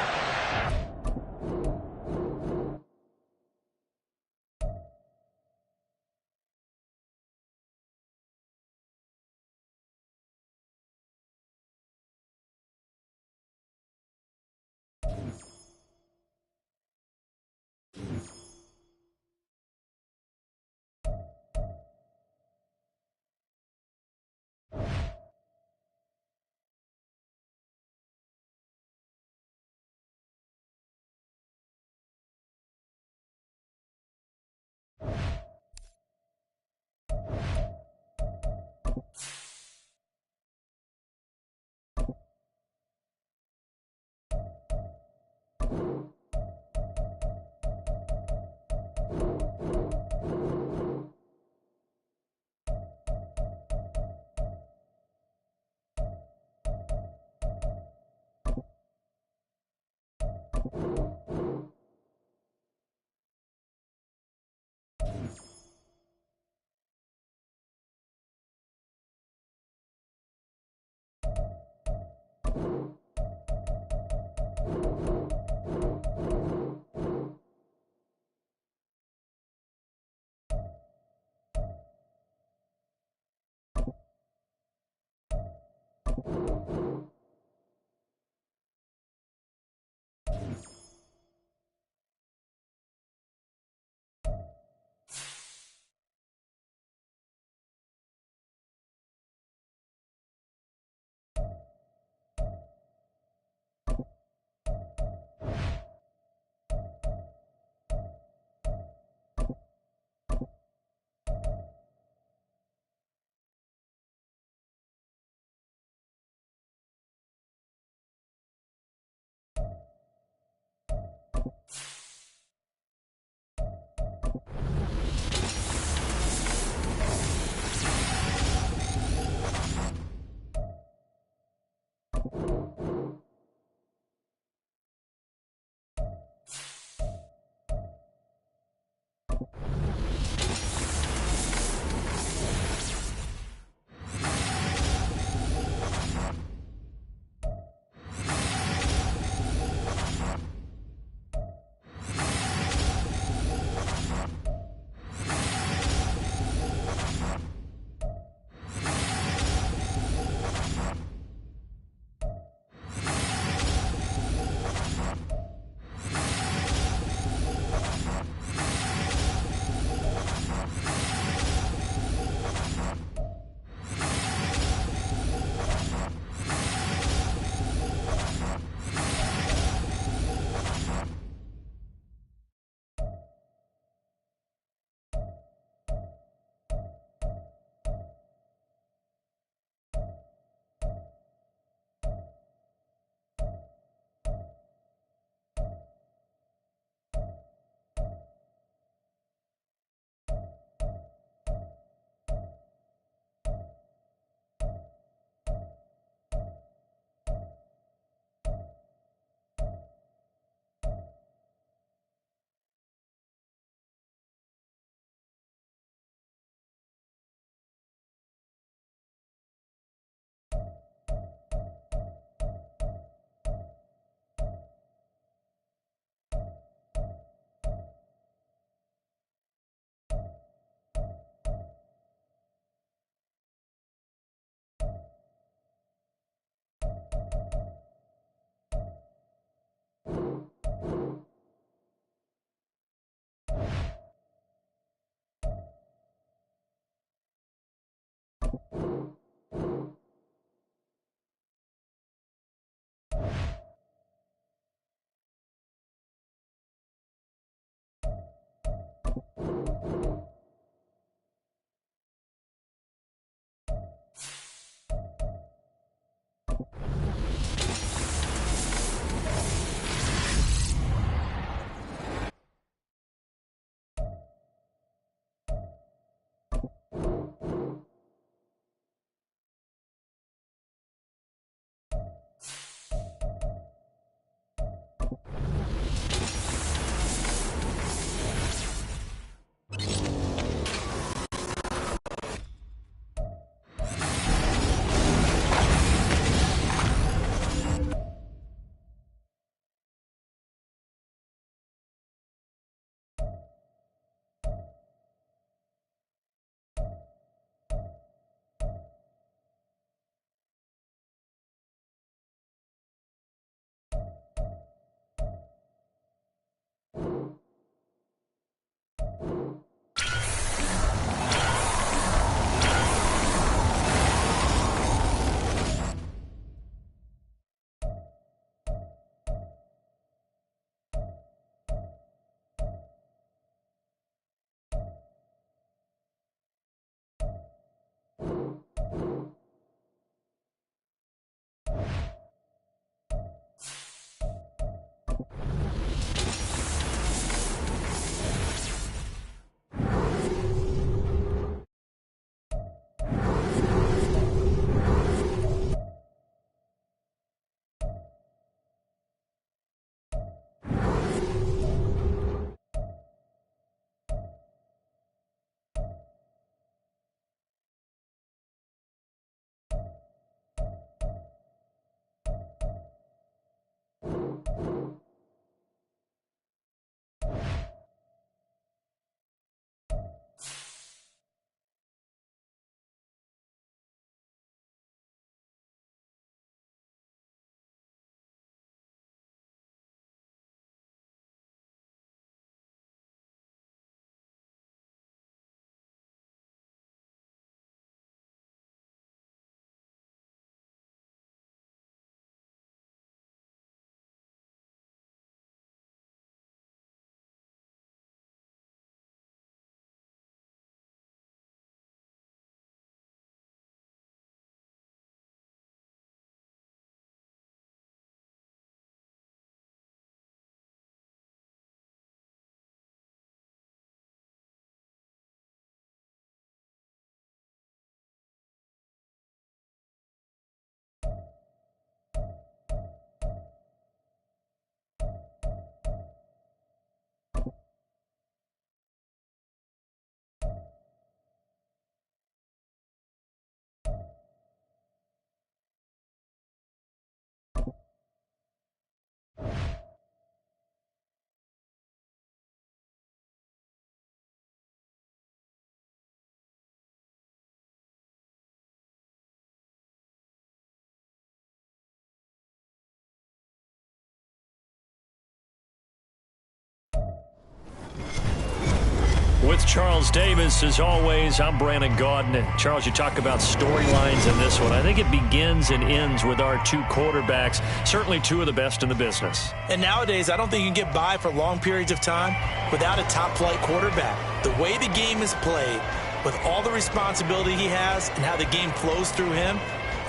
With Charles Davis, as always, I'm Brandon Gaudin. And Charles, you talk about storylines in this one. I think it begins and ends with our two quarterbacks, certainly two of the best in the business. And nowadays, I don't think you can get by for long periods of time without a top-flight quarterback. The way the game is played, with all the responsibility he has and how the game flows through him,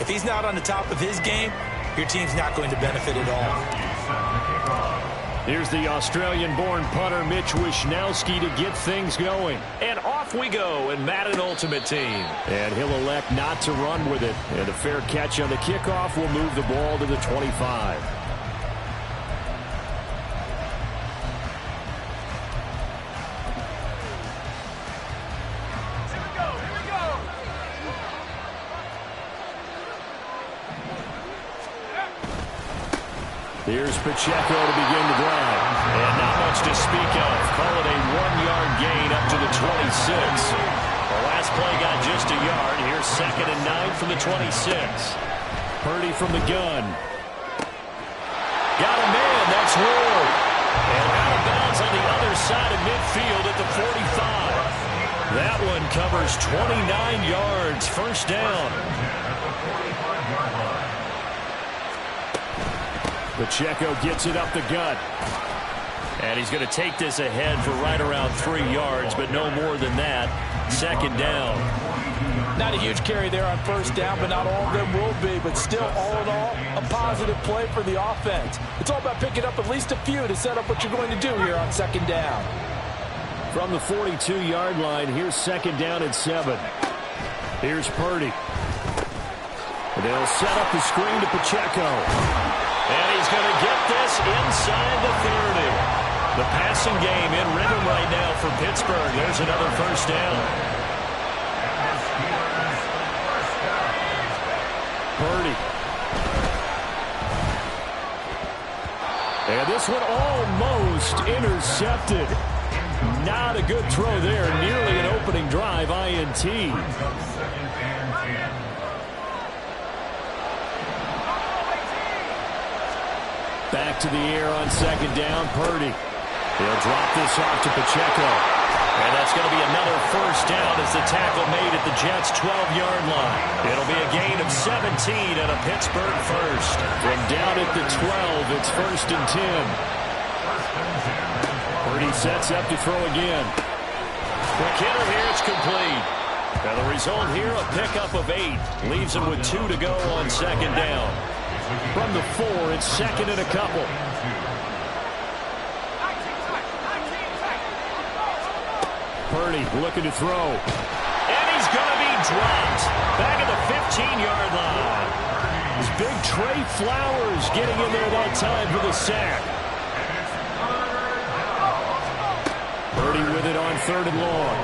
if he's not on the top of his game, your team's not going to benefit at all. Here's the Australian-born punter Mitch Wishnowsky to get things going. And off we go in Madden Ultimate Team. And he'll elect not to run with it. And a fair catch on the kickoff will move the ball to the 25. Here's Pacheco to begin the drive. And not much to speak of. Call it a 1-yard gain up to the 26. The last play got just a yard. Here's 2nd and 9 from the 26. Purdy from the gun. Got a man. That's Ward. And out of bounds on the other side of midfield at the 45. That one covers 29 yards. First down. Pacheco gets it up the gut. And he's going to take this ahead for right around 3 yards, but no more than that. 2nd down. Not a huge carry there on first down, but not all of them will be. But still, all in all, a positive play for the offense. It's all about picking up at least a few to set up what you're going to do here on 2nd down. From the 42-yard line, here's 2nd down and 7. Here's Purdy. They'll set up the screen to Pacheco. And he's going to get this inside the 30. The passing game in rhythm right now for Pittsburgh. There's another first down. Purdy. And this one almost intercepted. Not a good throw there. Nearly an opening drive INT. Back to the air on 2nd down, Purdy. He'll drop this off to Pacheco. And that's going to be another first down as the tackle made at the Jets' 12-yard line. It'll be a gain of 17 and a Pittsburgh first. From down at the 12, it's 1st and 10. Purdy sets up to throw again. Quick hitter here, it's complete. And the result here, a pickup of 8. Leaves him with 2 to go on 2nd down. From the 4, it's 2nd and a couple. Purdy looking to throw. And he's going to be dropped. Back at the 15-yard line. It's big Trey Flowers getting in there that time for the sack. Purdy with it on 3rd and long.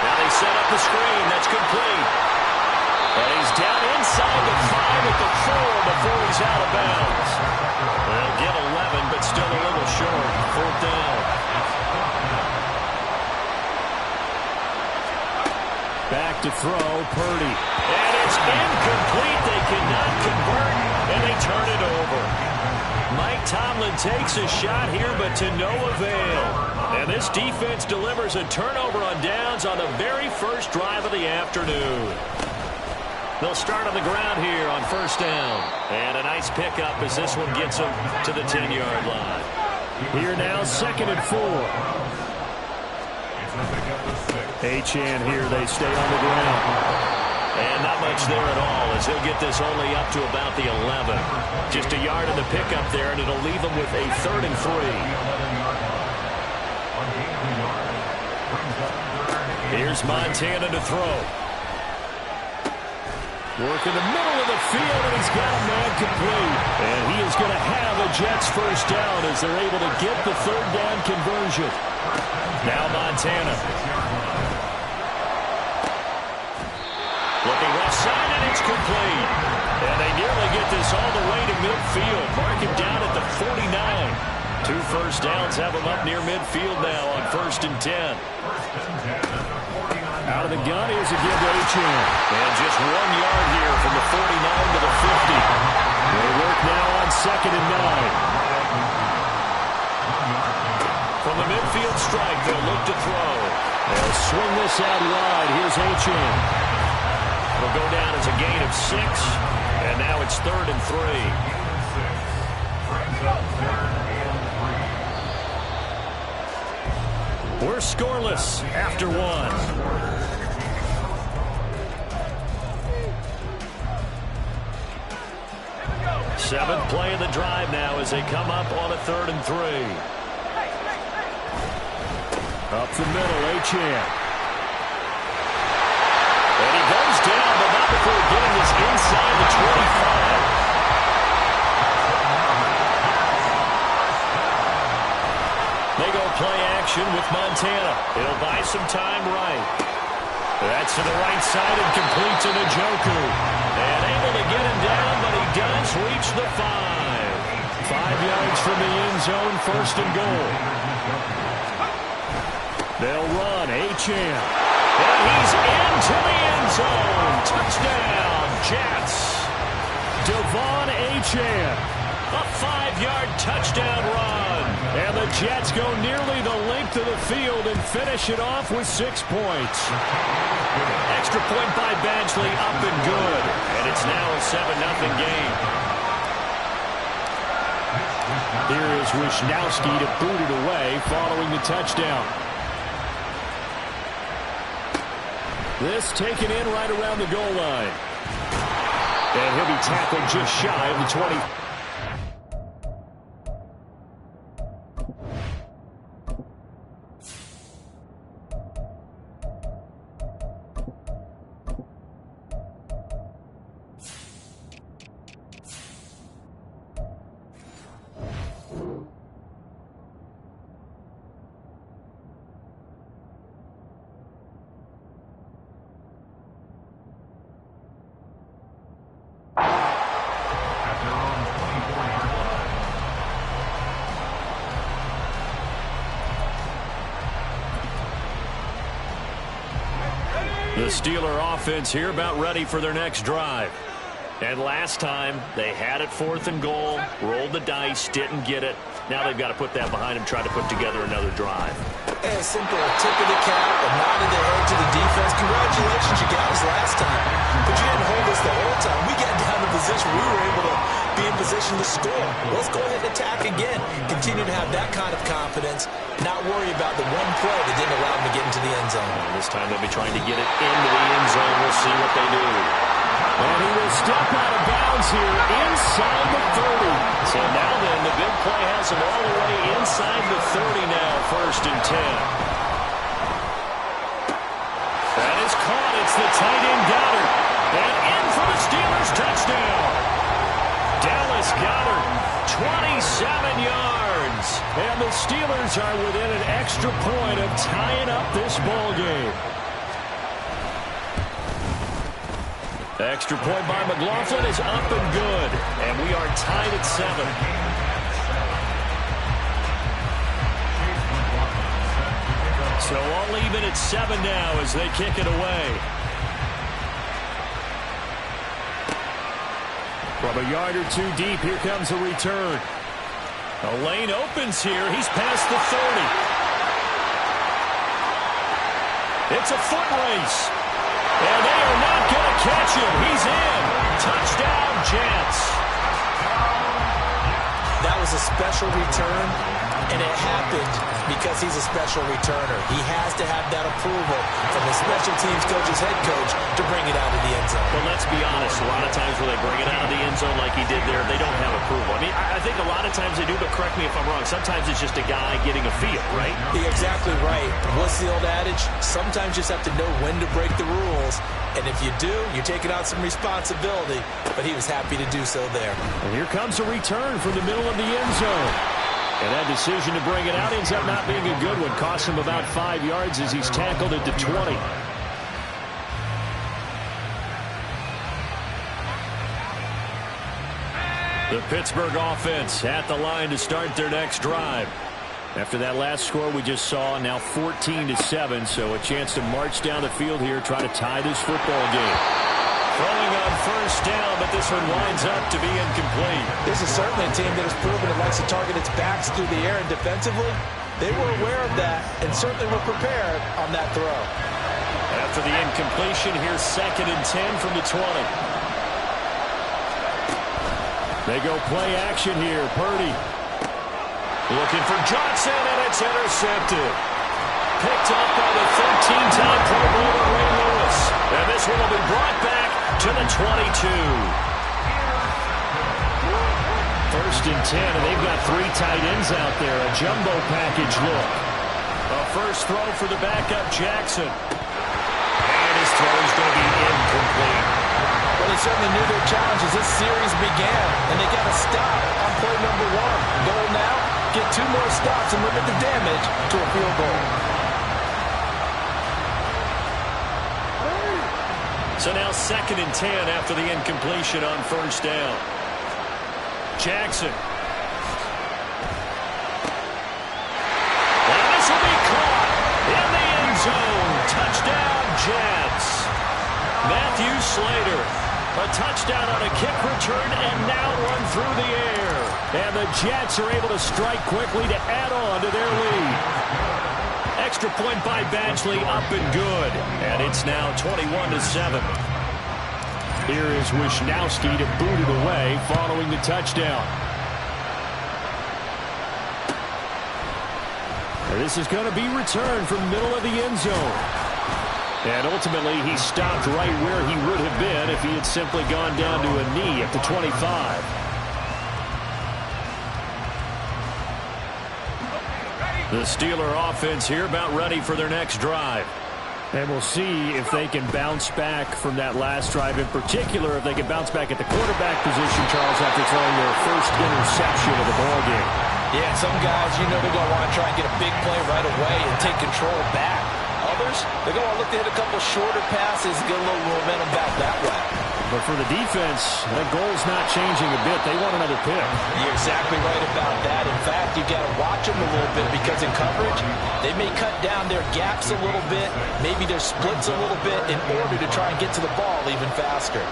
Now they set up the screen. That's complete. And he's down inside the 5 at the 4 before he's out of bounds. They'll get 11, but still a little short. 4th down. Back to throw, Purdy. And it's incomplete. They cannot convert, and they turn it over. Mike Tomlin takes a shot here, but to no avail. And this defense delivers a turnover on downs on the very first drive of the afternoon. They'll start on the ground here on 1st down. And a nice pickup as this one gets them to the 10-yard line. Here now, 2nd and 4. Achane here, they stay on the ground. And not much there at all as he'll get this only up to about the 11. Just a yard in the pickup there, and it'll leave them with a 3rd and 3. Here's Montana to throw. Work in the middle of the field, and he's got a man complete. And he is going to have a Jets first down as they're able to get the 3rd down conversion. Now Montana. Looking left side, and it's complete. And they nearly get this all the way to midfield. Mark him down at the 49. 2 first downs have him up near midfield now on 1st and 10. Out of the gun, here's a give to Achane. And just 1 yard here from the 49 to the 50. They work now on 2nd and 9. From the midfield strike, they'll look to throw. They'll swing this out wide. Here's Achane. It'll go down as a gain of 6, and now it's 3rd and 3. We're scoreless after 1. Seventh play of the drive now as they come up on a 3rd and 3. Up the middle, Achane. And he goes down, but not before getting this inside the 25. They go play action with Montana. It'll buy some time right. That's to the right side and complete to Njoku. And able to get him down, but he does reach the 5. 5 yards from the end zone, 1st and goal. They'll run, Achane. And he's into the end zone. Touchdown, Jets. Devon Achane. A 5-yard touchdown run. And the Jets go nearly the length of the field and finish it off with 6 points. Extra point by Badgley, up and good. And it's now a 7-0 game. Here is Wisnowski to boot it away following the touchdown. This taken in right around the goal line. And he'll be tackled just shy of the 20. The Steeler offense here about ready for their next drive. And last time, they had it 4th and goal, rolled the dice, didn't get it. Now they've got to put that behind them, try to put together another drive. And a simple tip of the cap, a nod of the head to the defense. Congratulations, you got us last time. But you didn't hold us the whole time. We got down to position. We were able to be in position to score. Let's go ahead and attack again. Continue to have that kind of confidence. Not worry about the one play that didn't allow them to get into the end zone. And this time they'll be trying to get it into the end zone. We'll see what they do. And he will step out of bounds here inside the 30. So now then, the big play has him all the way inside the 30 now, 1st and 10. That is caught. It's the tight end Goddard. And in for the Steelers touchdown. Dallas Goddard, 27 yards. And the Steelers are within an extra point of tying up this ball game. Extra point by McLaughlin is up and good. And we are tied at 7. So all even at 7 now as they kick it away. From a yard or 2 deep, here comes a return. A lane opens here. He's past the 30. It's a foot race. And they are not going to catch him. He's in. Touchdown, Jets. That was a special return, and it happened because he's a special returner. He has to have that approval from the special teams coach's head coach to bring it out of the end zone. But let's be honest, a lot of times when they bring it out of the end zone like he did there, they don't have approval. I mean, I think a lot of times they do, but correct me if I'm wrong. Sometimes it's just a guy getting a feel, right? You're exactly right. What's the old adage? Sometimes you just have to know when to break the rules. And if you do, you're taking out some responsibility. But he was happy to do so there. And here comes a return from the middle of the end zone. And that decision to bring it out ends up not being a good one. Costs him about 5 yards as he's tackled at the 20. The Pittsburgh offense at the line to start their next drive. After that last score we just saw, now 14-7, so a chance to march down the field here, try to tie this football game. Throwing on 1st down, but this one winds up to be incomplete. This is certainly a team that has proven it likes to target its backs through the air, and defensively, They were aware of that and certainly were prepared on that throw. After the incompletion, here's 2nd and 10 from the 20. They go play action here. Purdy. Looking for Johnson, and it's intercepted. Picked up by the 13-time Pro Bowler Ray Lewis. And this one will be brought back to the 22. 1st and 10, and they've got 3 tight ends out there. A jumbo package look. A first throw for the backup, Jackson. And his throw is going to be incomplete. Well, they certainly knew their challenge as this series began, and they got to stop on play number 1. Goal now, get 2 more stops and limit the damage to a field goal. So now 2nd and 10 after the incompletion on 1st down. Jackson. And this will be caught in the end zone. Touchdown, Jets. Matthew Slater. A touchdown on a kick return and now run through the air. And the Jets are able to strike quickly to add on to their lead. Extra point by Badgley, up and good. And it's now 21-7. Here is Wisnowski to boot it away following the touchdown. And this is going to be returned from middle of the end zone. And ultimately, he stopped right where he would have been if he had simply gone down to a knee at the 25. The Steeler offense here about ready for their next drive. And we'll see if they can bounce back from that last drive. In particular, if they can bounce back at the quarterback position, Charles, after throwing their first interception of the ballgame. Yeah, some guys, you know they're going to want to try and get a big play right away and take control back. Others, they're going to look to hit a couple shorter passes and get a little momentum back that way. But for the defense, that goal's not changing a bit. They want another pick. You're exactly right about that. In fact, you got to watch them a little bit because in coverage, they may cut down their gaps a little bit, maybe their splits a little bit in order to try and get to the ball even faster.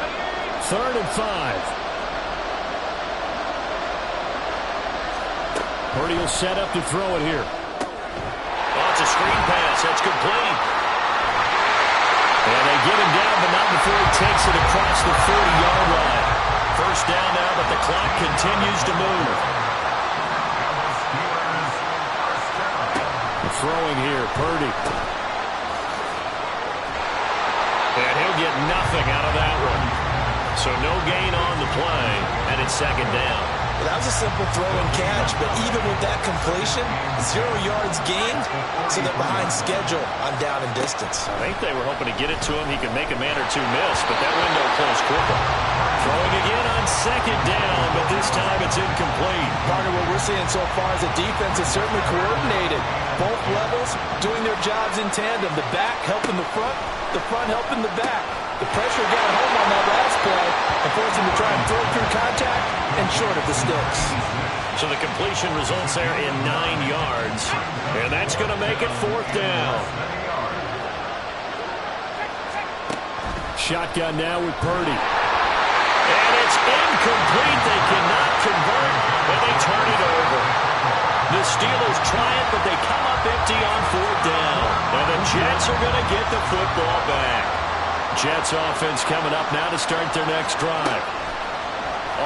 3rd and 5. Purdy will set up to throw it here. Oh, it's a screen pass. That's complete. And they get him down, but not before he takes it across the 40-yard line. First down now, but the clock continues to move. The throwing here, Purdy. And he'll get nothing out of that one. So no gain on the play, and it's 2nd down. Well, that was a simple throw and catch, but even with that completion, 0 yards gained, so they're behind schedule on down and distance. I think they were hoping to get it to him. He could make a man or 2 miss, but that window closed quickly. Throwing again on 2nd down, but this time it's incomplete. Partner, what we're seeing so far is the defense is certainly coordinated. Both levels doing their jobs in tandem. The back helping the front helping the back. The pressure got home on that last play and forced him to try and throw through contact and short of the sticks. So the completion results there in 9 yards, and that's going to make it 4th down. Shotgun now with Purdy. And it's incomplete. They cannot convert, and they turn it over. The Steelers try it, but they come up empty on 4th down. And the Jets are going to get the football back. Jets offense coming up now to start their next drive.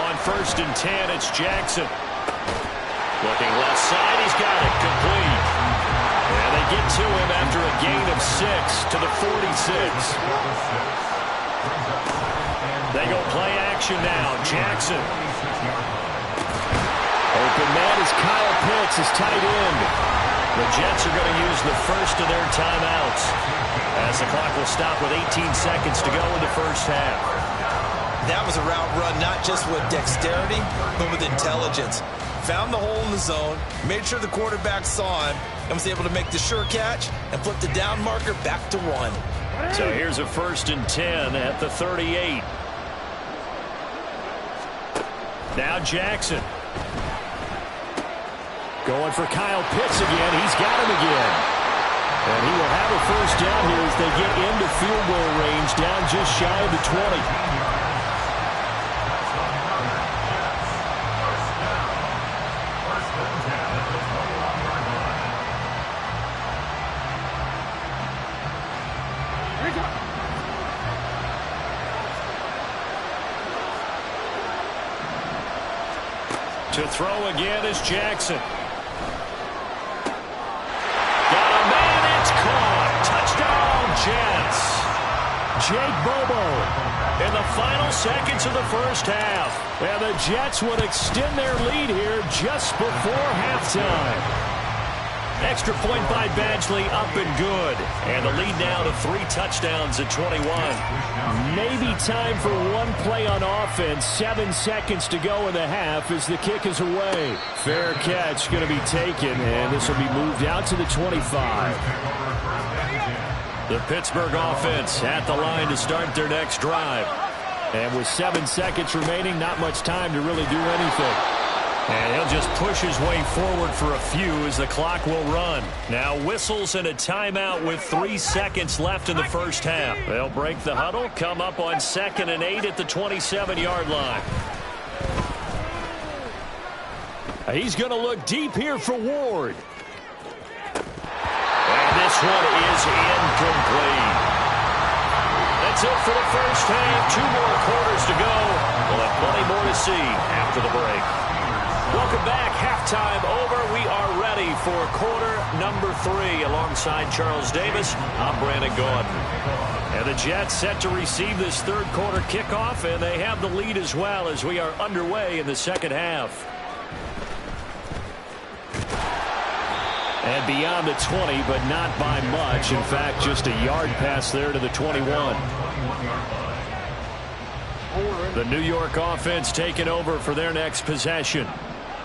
On 1st and 10, it's Jackson. Looking left side, he's got it, complete. And they get to him after a gain of 6 to the 46. They go play action now, Jackson. Open man is Kyle Pitts, his tight end. The Jets are going to use the first of their timeouts as the clock will stop with 18 seconds to go in the first half. That was a route run not just with dexterity, but with intelligence. Found the hole in the zone, made sure the quarterback saw him, and was able to make the sure catch and flip the down marker back to 1. So here's a 1st and 10 at the 38. Now Jackson. Going for Kyle Pitts again. He's got him again. And he will have a first down here as they get into field goal range, down just shy of the 20. To throw again is Jackson. Got a man, it's caught. Touchdown, Jets. Jake Bobo. In the final seconds of the first half. And the Jets would extend their lead here just before halftime. Extra point by Badgley, up and good. And the lead now to 3 touchdowns at 21. Maybe time for one play on offense. 7 seconds to go in the half as the kick is away. Fair catch going to be taken, and this will be moved out to the 25. The Pittsburgh offense at the line to start their next drive. And with 7 seconds remaining, not much time to really do anything. And he'll just push his way forward for a few as the clock will run. Now whistles and a timeout with 3 seconds left in the first half. They'll break the huddle, come up on 2nd and 8 at the 27-yard line. He's going to look deep here for Ward. And this one is incomplete. That's it for the first half. 2 more quarters to go. We'll have plenty more to see after the break. Welcome back. Halftime over. We are ready for quarter number 3. Alongside Charles Davis, I'm Brandon Gordon. And the Jets set to receive this third quarter kickoff, and they have the lead as well as we are underway in the second half. And beyond the 20, but not by much. In fact, just a yard pass there to the 21. The New York offense taking over for their next possession.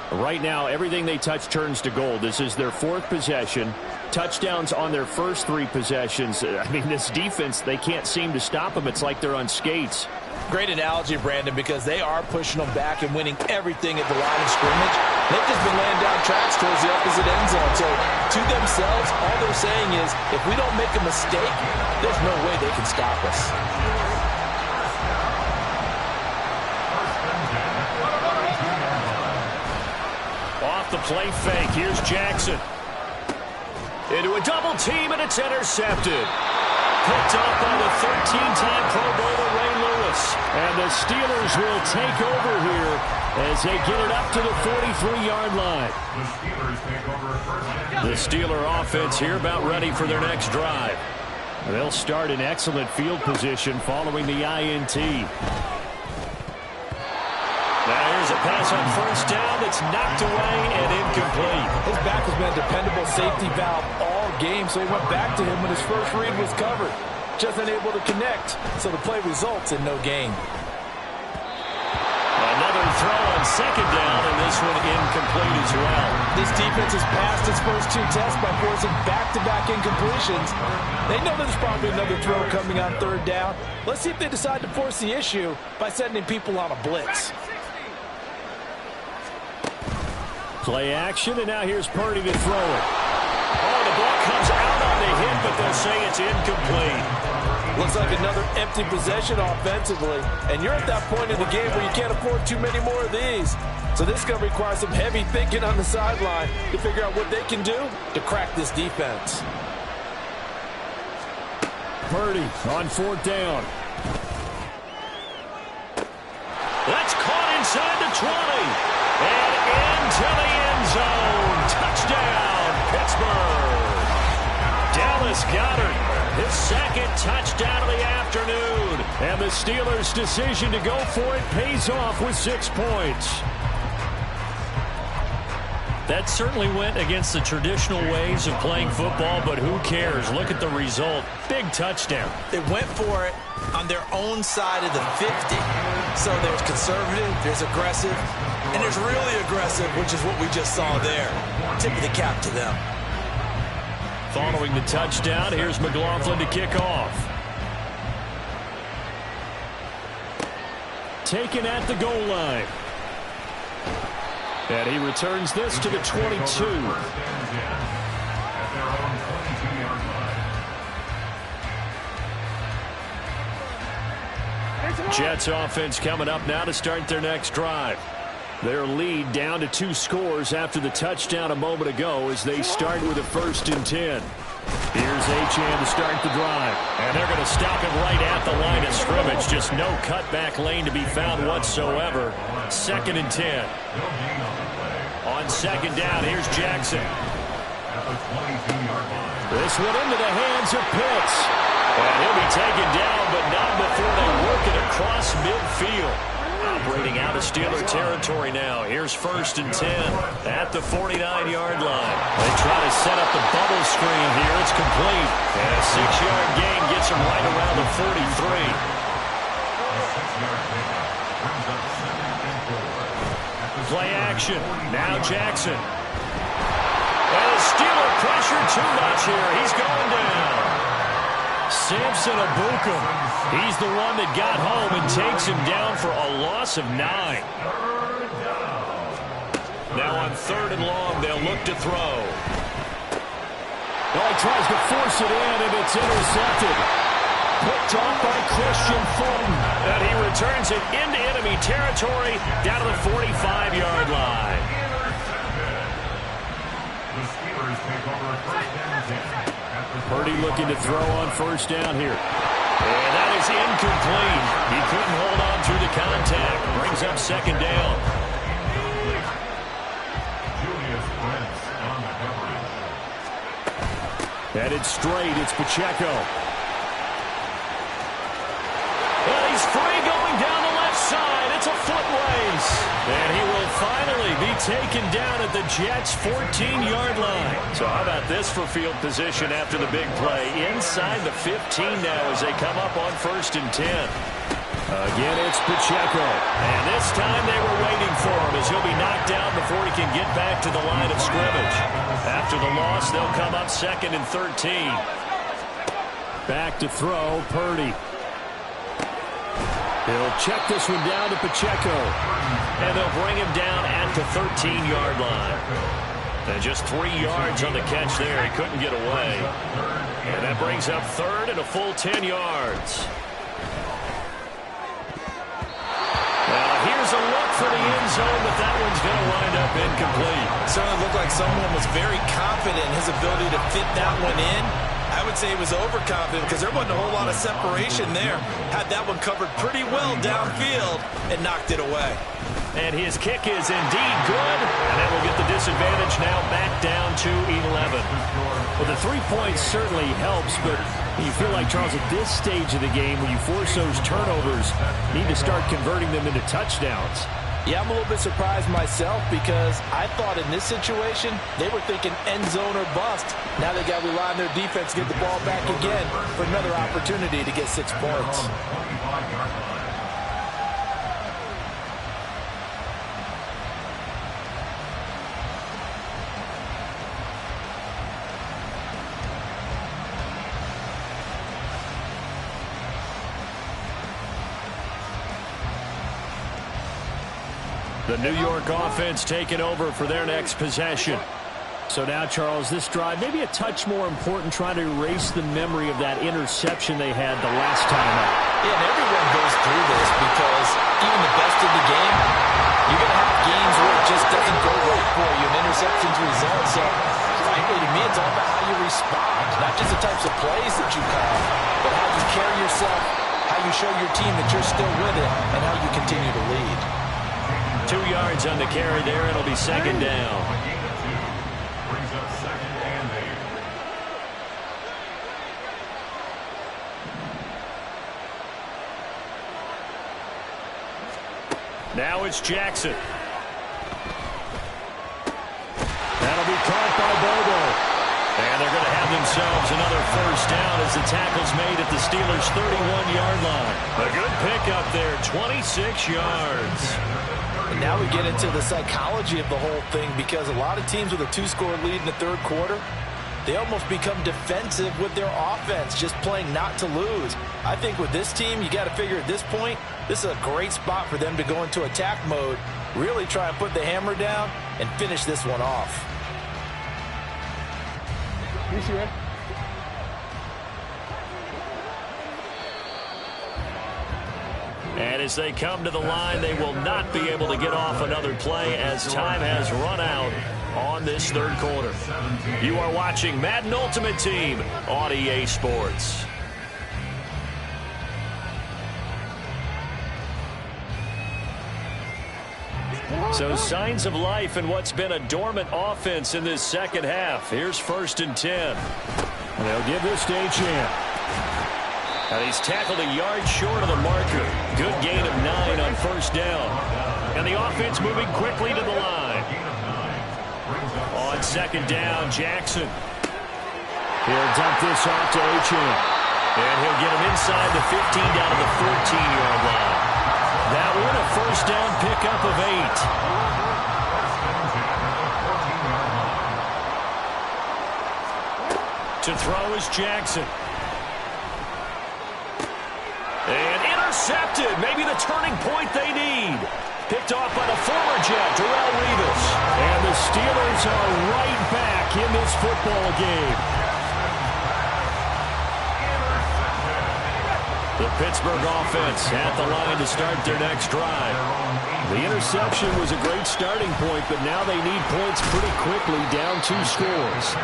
Right now, everything they touch turns to gold. This is their 4th possession. Touchdowns on their first 3 possessions. I mean, this defense, they can't seem to stop them. It's like they're on skates. Great analogy, Brandon, because they are pushing them back and winning everything at the line of scrimmage. They've just been laying down tracks towards the opposite end zone. So, to themselves, all they're saying is, if we don't make a mistake, there's no way they can stop us. Off the play fake, here's Jackson. Into a double team, and it's intercepted. Picked up by the 13-time Pro Bowler Ray Lewis. And the Steelers will take over here as they get it up to the 43-yard line. The Steeler offense here about ready for their next drive. They'll start in excellent field position following the INT. Now here's a pass on first down that's knocked away and incomplete. His back has been a dependable safety valve all game, so he went back to him when his first read was covered. Just unable to connect, so the play results in no gain. Another throw on second down, and this one incomplete as well. This defense has passed its first 2 tests by forcing back-to-back incompletions. They know there's probably another throw coming on 3rd down. Let's see if they decide to force the issue by sending people on a blitz. Play action, and now here's Purdy to throw it. Oh, the ball comes out on the hit, but they'll say it's incomplete. Looks like another empty possession offensively, and you're at that point in the game where you can't afford too many more of these. So this is going to require some heavy thinking on the sideline to figure out what they can do to crack this defense. Purdy on 4th down. That's caught inside the 20. And into the end zone. Touchdown, Pittsburgh. Dallas Goedert, his 2nd touchdown of the afternoon. And the Steelers' decision to go for it pays off with 6 points. That certainly went against the traditional ways of playing football, but who cares? Look at the result. Big touchdown. They went for it on their own side of the 50. So there's conservative, there's aggressive, and there's really aggressive, which is what we just saw there. Tip of the cap to them. Following the touchdown, here's McLaughlin to kick off. Taken at the goal line. And he returns this to the 22. Jets offense coming up now to start their next drive. Their lead down to 2 scores after the touchdown a moment ago as they start with a 1st and 10. Here's Achane to start the drive. And they're going to stop him right at the line of scrimmage. Just no cutback lane to be found whatsoever. 2nd and 10. On 2nd down, here's Jackson. This one into the hands of Pitts. And he'll be taken down, but not before they work it across midfield. Operating out of Steeler territory now. Here's 1st and 10 at the 49-yard line. They try to set up the bubble screen here. It's complete. And a 6-yard gain gets them right around the 43. Play action. Now Jackson. And the Steeler pressure too much here. He's going down. Samson Abukum. He's the one that got home and takes him down for a loss of 9. Now on 3rd and long, they'll look to throw. Well, he tries to force it in, and it's intercepted. Picked off by Christian Fulton. And he returns it into enemy territory down to the 45-yard line. The Steelers take over 1st and 10. Purdy looking to throw on 1st down here. And that is incomplete. He couldn't hold on through the contact. Brings up 2nd down. Headed straight, it's Pacheco. And he's free going down the left side. It's a foot race. And he will finally be taken down at the Jets' 14-yard line. So how about this for field position after the big play? Inside the 15 now as they come up on 1st and 10. Again, it's Pacheco. And this time they were waiting for him as he'll be knocked down before he can get back to the line of scrimmage. After the loss, they'll come up 2nd and 13. Back to throw, Purdy. He'll check this one down to Pacheco. And they'll bring him down at the 13-yard line. And just 3 yards on the catch there. He couldn't get away. And that brings up 3rd and a full 10 yards. Now here's a look for the end zone, but that one's going to wind up incomplete. Certainly looked like someone was very confident in his ability to fit that one in. I would say he was overconfident because there wasn't a whole lot of separation there. Had that one covered pretty well downfield and knocked it away. And his kick is indeed good. And that will get the disadvantage now back down to 11. Well, the 3 points certainly helps, but you feel like, Charles, at this stage of the game, when you force those turnovers, you need to start converting them into touchdowns. Yeah, I'm a little bit surprised myself because I thought in this situation, they were thinking end zone or bust. Now they got to rely on their defense to get the ball back again for another opportunity to get 6 points. The New York offense taking over for their next possession. So now, Charles, this drive maybe a touch more important, trying to erase the memory of that interception they had the last time out. Yeah, and everyone goes through this because even the best in the game, you're going to have games where it just doesn't go right for you, and interceptions result. So, frankly, to me, it's all about how you respond, not just the types of plays that you call, but how you carry yourself, how you show your team that you're still with it, and how you continue to lead. 2 yards on the carry there. It'll be 2nd down. Brings up 2nd and 8. Now it's Jackson. That'll be caught by Bobo. And they're going to have themselves another 1st down as the tackle's made at the Steelers' 31-yard line. A good pickup there, 26 yards. And now we get into the psychology of the whole thing because a lot of teams with a 2-score lead in the 3rd quarter, they almost become defensive with their offense, just playing not to lose. I think with this team, you got to figure at this point, this is a great spot for them to go into attack mode, really try and put the hammer down and finish this one off. You see it? And as they come to the line, they will not be able to get off another play as time has run out on this third quarter. You are watching Madden Ultimate Team on EA Sports. So signs of life in what's been a dormant offense in this second half. Here's 1st and 10. They'll give this to Achane. And he's tackled a yard short of the marker. Good gain of 9 on 1st down. And the offense moving quickly to the line. On 2nd down, Jackson. He'll dump this off to Achane. And he'll get him inside the 15 down to the 14-yard line. That one a 1st down pickup of 8. To throw is Jackson. And intercepted. Maybe the turning point they need. Picked off by the former Jet, Darrelle Revis. And the Steelers are right back in this football game. The Pittsburgh offense at the line to start their next drive. The interception was a great starting point, but now they need points pretty quickly, down 2 scores.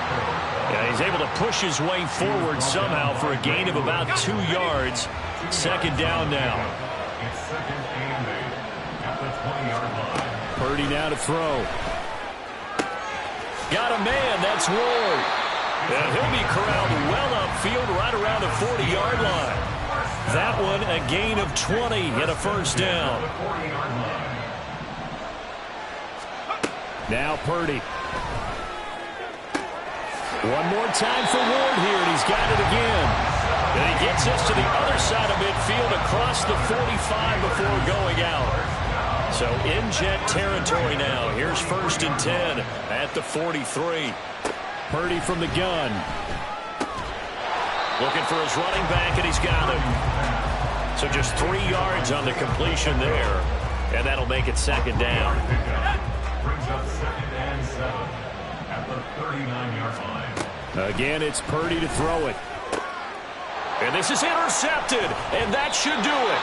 Yeah, he's able to push his way forward somehow for a gain of about 2 yards. 2nd down now. It's 2nd and 8 at the 20-yard line. Purdy now to throw. Got a man, that's Ward. And he'll be corralled well upfield right around the 40-yard line. That one a gain of 20 and a 1st down. Now Purdy. One more time for Ward here, and he's got it again. And he gets us to the other side of midfield across the 45 before going out. So in Jet territory now. Here's 1st and 10 at the 43. Purdy from the gun. Looking for his running back, and he's got him. So just 3 yards on the completion there. And that'll make it 2nd down. Brings up 2nd and 7 at the 39-yard line. Again, it's Purdy to throw it. And this is intercepted, and that should do it.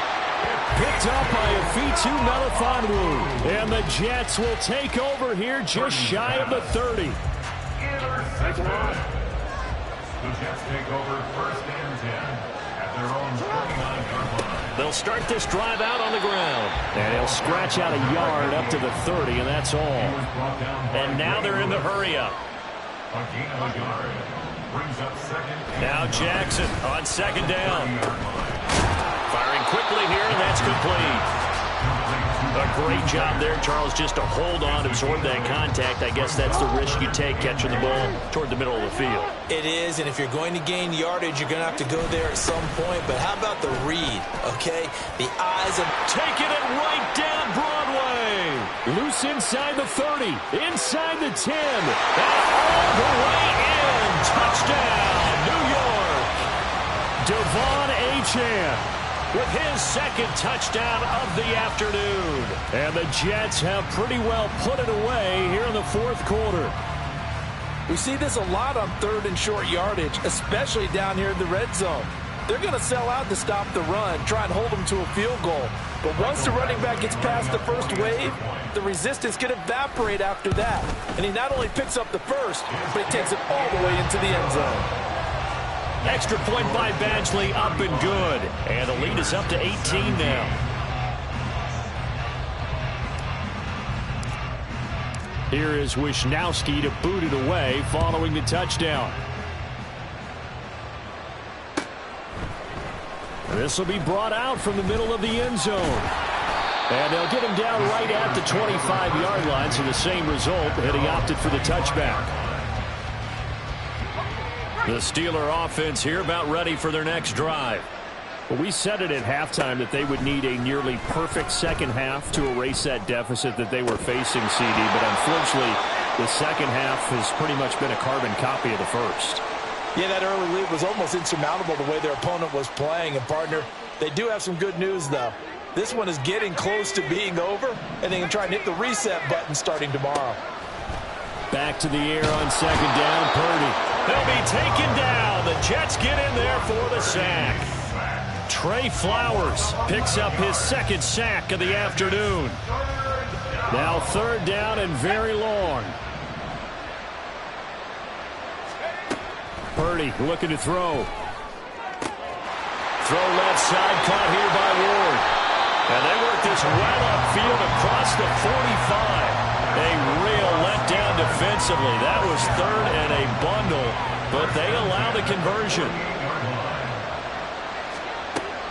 Picked up by a Fitu Melifonwu. And the Jets will take over here just shy of the 30. Intercepted. The Jets take over 1st and 10 at their own 39-yard line. They'll start this drive out on the ground. And he'll scratch out a yard up to the 30, and that's all. And now they're in the hurry-up. A gain of a yard. Brings up 2nd and Now Jackson on 2nd down. Firing quickly here, and that's complete. A great job there, Charles, just to hold on, absorb that contact. I guess that's the risk you take catching the ball toward the middle of the field. It is, and if you're going to gain yardage, you're going to have to go there at some point. But how about the read, okay? The eyes of... Taking it right down Broadway. Loose inside the 30, inside the 10. And all the way in. Touchdown, New York. Devon Achane with his 2nd touchdown of the afternoon. And the Jets have pretty well put it away here in the 4th quarter. We see this a lot on 3rd and short yardage, especially down here in the red zone. They're going to sell out to stop the run, try and hold them to a field goal. But once the running back gets past the first wave, the resistance can evaporate after that. And he not only picks up the first, but he takes it all the way into the end zone. Extra point by Badgley, up and good. And the lead is up to 18 now. Here is Wisnowski to boot it away following the touchdown. This will be brought out from the middle of the end zone. And they'll get him down right at the 25-yard line, so the same result, and he opted for the touchback. The Steeler offense here about ready for their next drive. Well, we said it at halftime that they would need a nearly perfect second half to erase that deficit that they were facing, CD. But unfortunately, the second half has pretty much been a carbon copy of the first. Yeah, that early lead was almost insurmountable the way their opponent was playing. And, partner, they do have some good news, though. This one is getting close to being over, and they can try and hit the reset button starting tomorrow. Back to the air on 2nd down, Purdy. They'll be taken down. The Jets get in there for the sack. Trey Flowers picks up his 2nd sack of the afternoon. Now 3rd down and very long. Purdy looking to throw. Throw left side, caught here by Ward. And they work this well upfield across the 45. A real letdown defensively. That was third and a bundle, but they allow the conversion.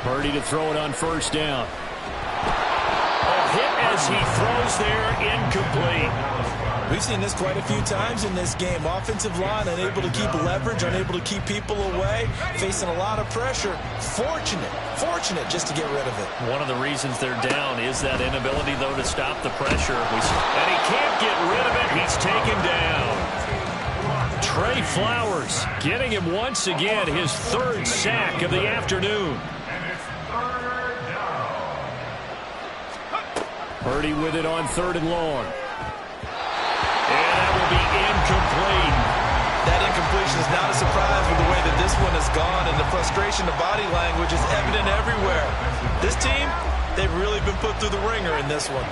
Purdy to throw it on first down. A hit as he throws there, incomplete. We've seen this quite a few times in this game. Offensive line unable to keep leverage, unable to keep people away, facing a lot of pressure. Fortunate just to get rid of it. One of the reasons they're down is that inability, though, to stop the pressure. And he can't get rid of it. He's taken down. Trey Flowers getting him once again, his third sack of the afternoon. Purdy with it on third and long. And that will be incomplete. That incompletion is not a surprise with the way that this one has gone, and the frustration, the body language is evident everywhere. This team, they've really been put through the ringer in this one.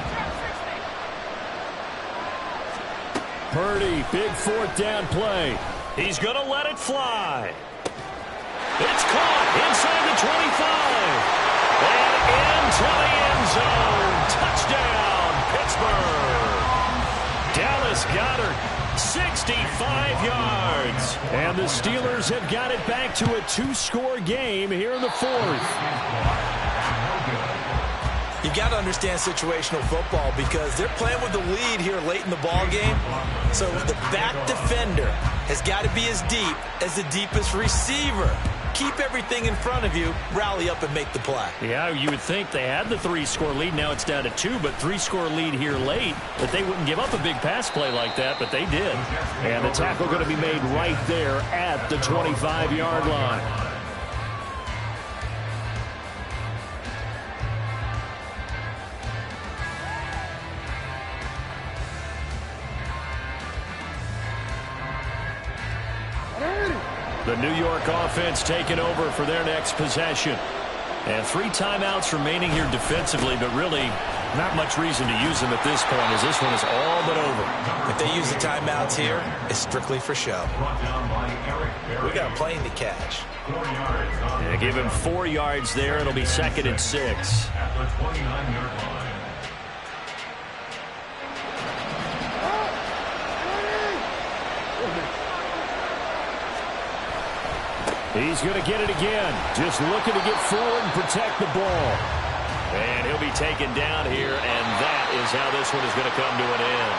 Purdy, big fourth down play. He's going to let it fly. It's caught inside the 25. And into the end zone. Touchdown, Pittsburgh. Dallas Goedert, 65 yards. And the Steelers have got it back to a two-score game here in the fourth. You've got to understand situational football because they're playing with the lead here late in the ball game. So the back defender has got to be as deep as the deepest receiver. Keep everything in front of you, rally up and make the play. Yeah, you would think they had the three-score lead. Now it's down to two, but three-score lead here late. That they wouldn't give up a big pass play like that, but they did. And the tackle going to be made right there at the 25-yard line. The New York offense taking over for their next possession. And 3 timeouts remaining here defensively, but really not much reason to use them at this point as this one is all but over. If they use the timeouts here, it's strictly for show. We got a plane to catch. Yeah, give him 4 yards there. It'll be 2nd and 6. At the 29-yard line. He's going to get it again. Just looking to get forward and protect the ball. And he'll be taken down here, and that is how this one is going to come to an end.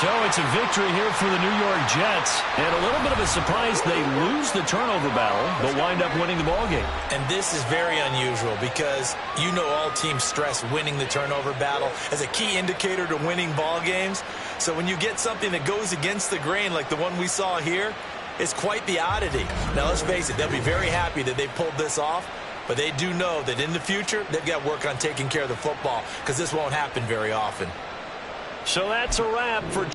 So it's a victory here for the New York Jets. And a little bit of a surprise, they lose the turnover battle, but wind up winning the ballgame. And this is very unusual because you know all teams stress winning the turnover battle as a key indicator to winning ball games. So when you get something that goes against the grain like the one we saw here, it's quite the oddity. Now, let's face it, they'll be very happy that they pulled this off, but they do know that in the future, they've got to work on taking care of the football because this won't happen very often. So that's a wrap for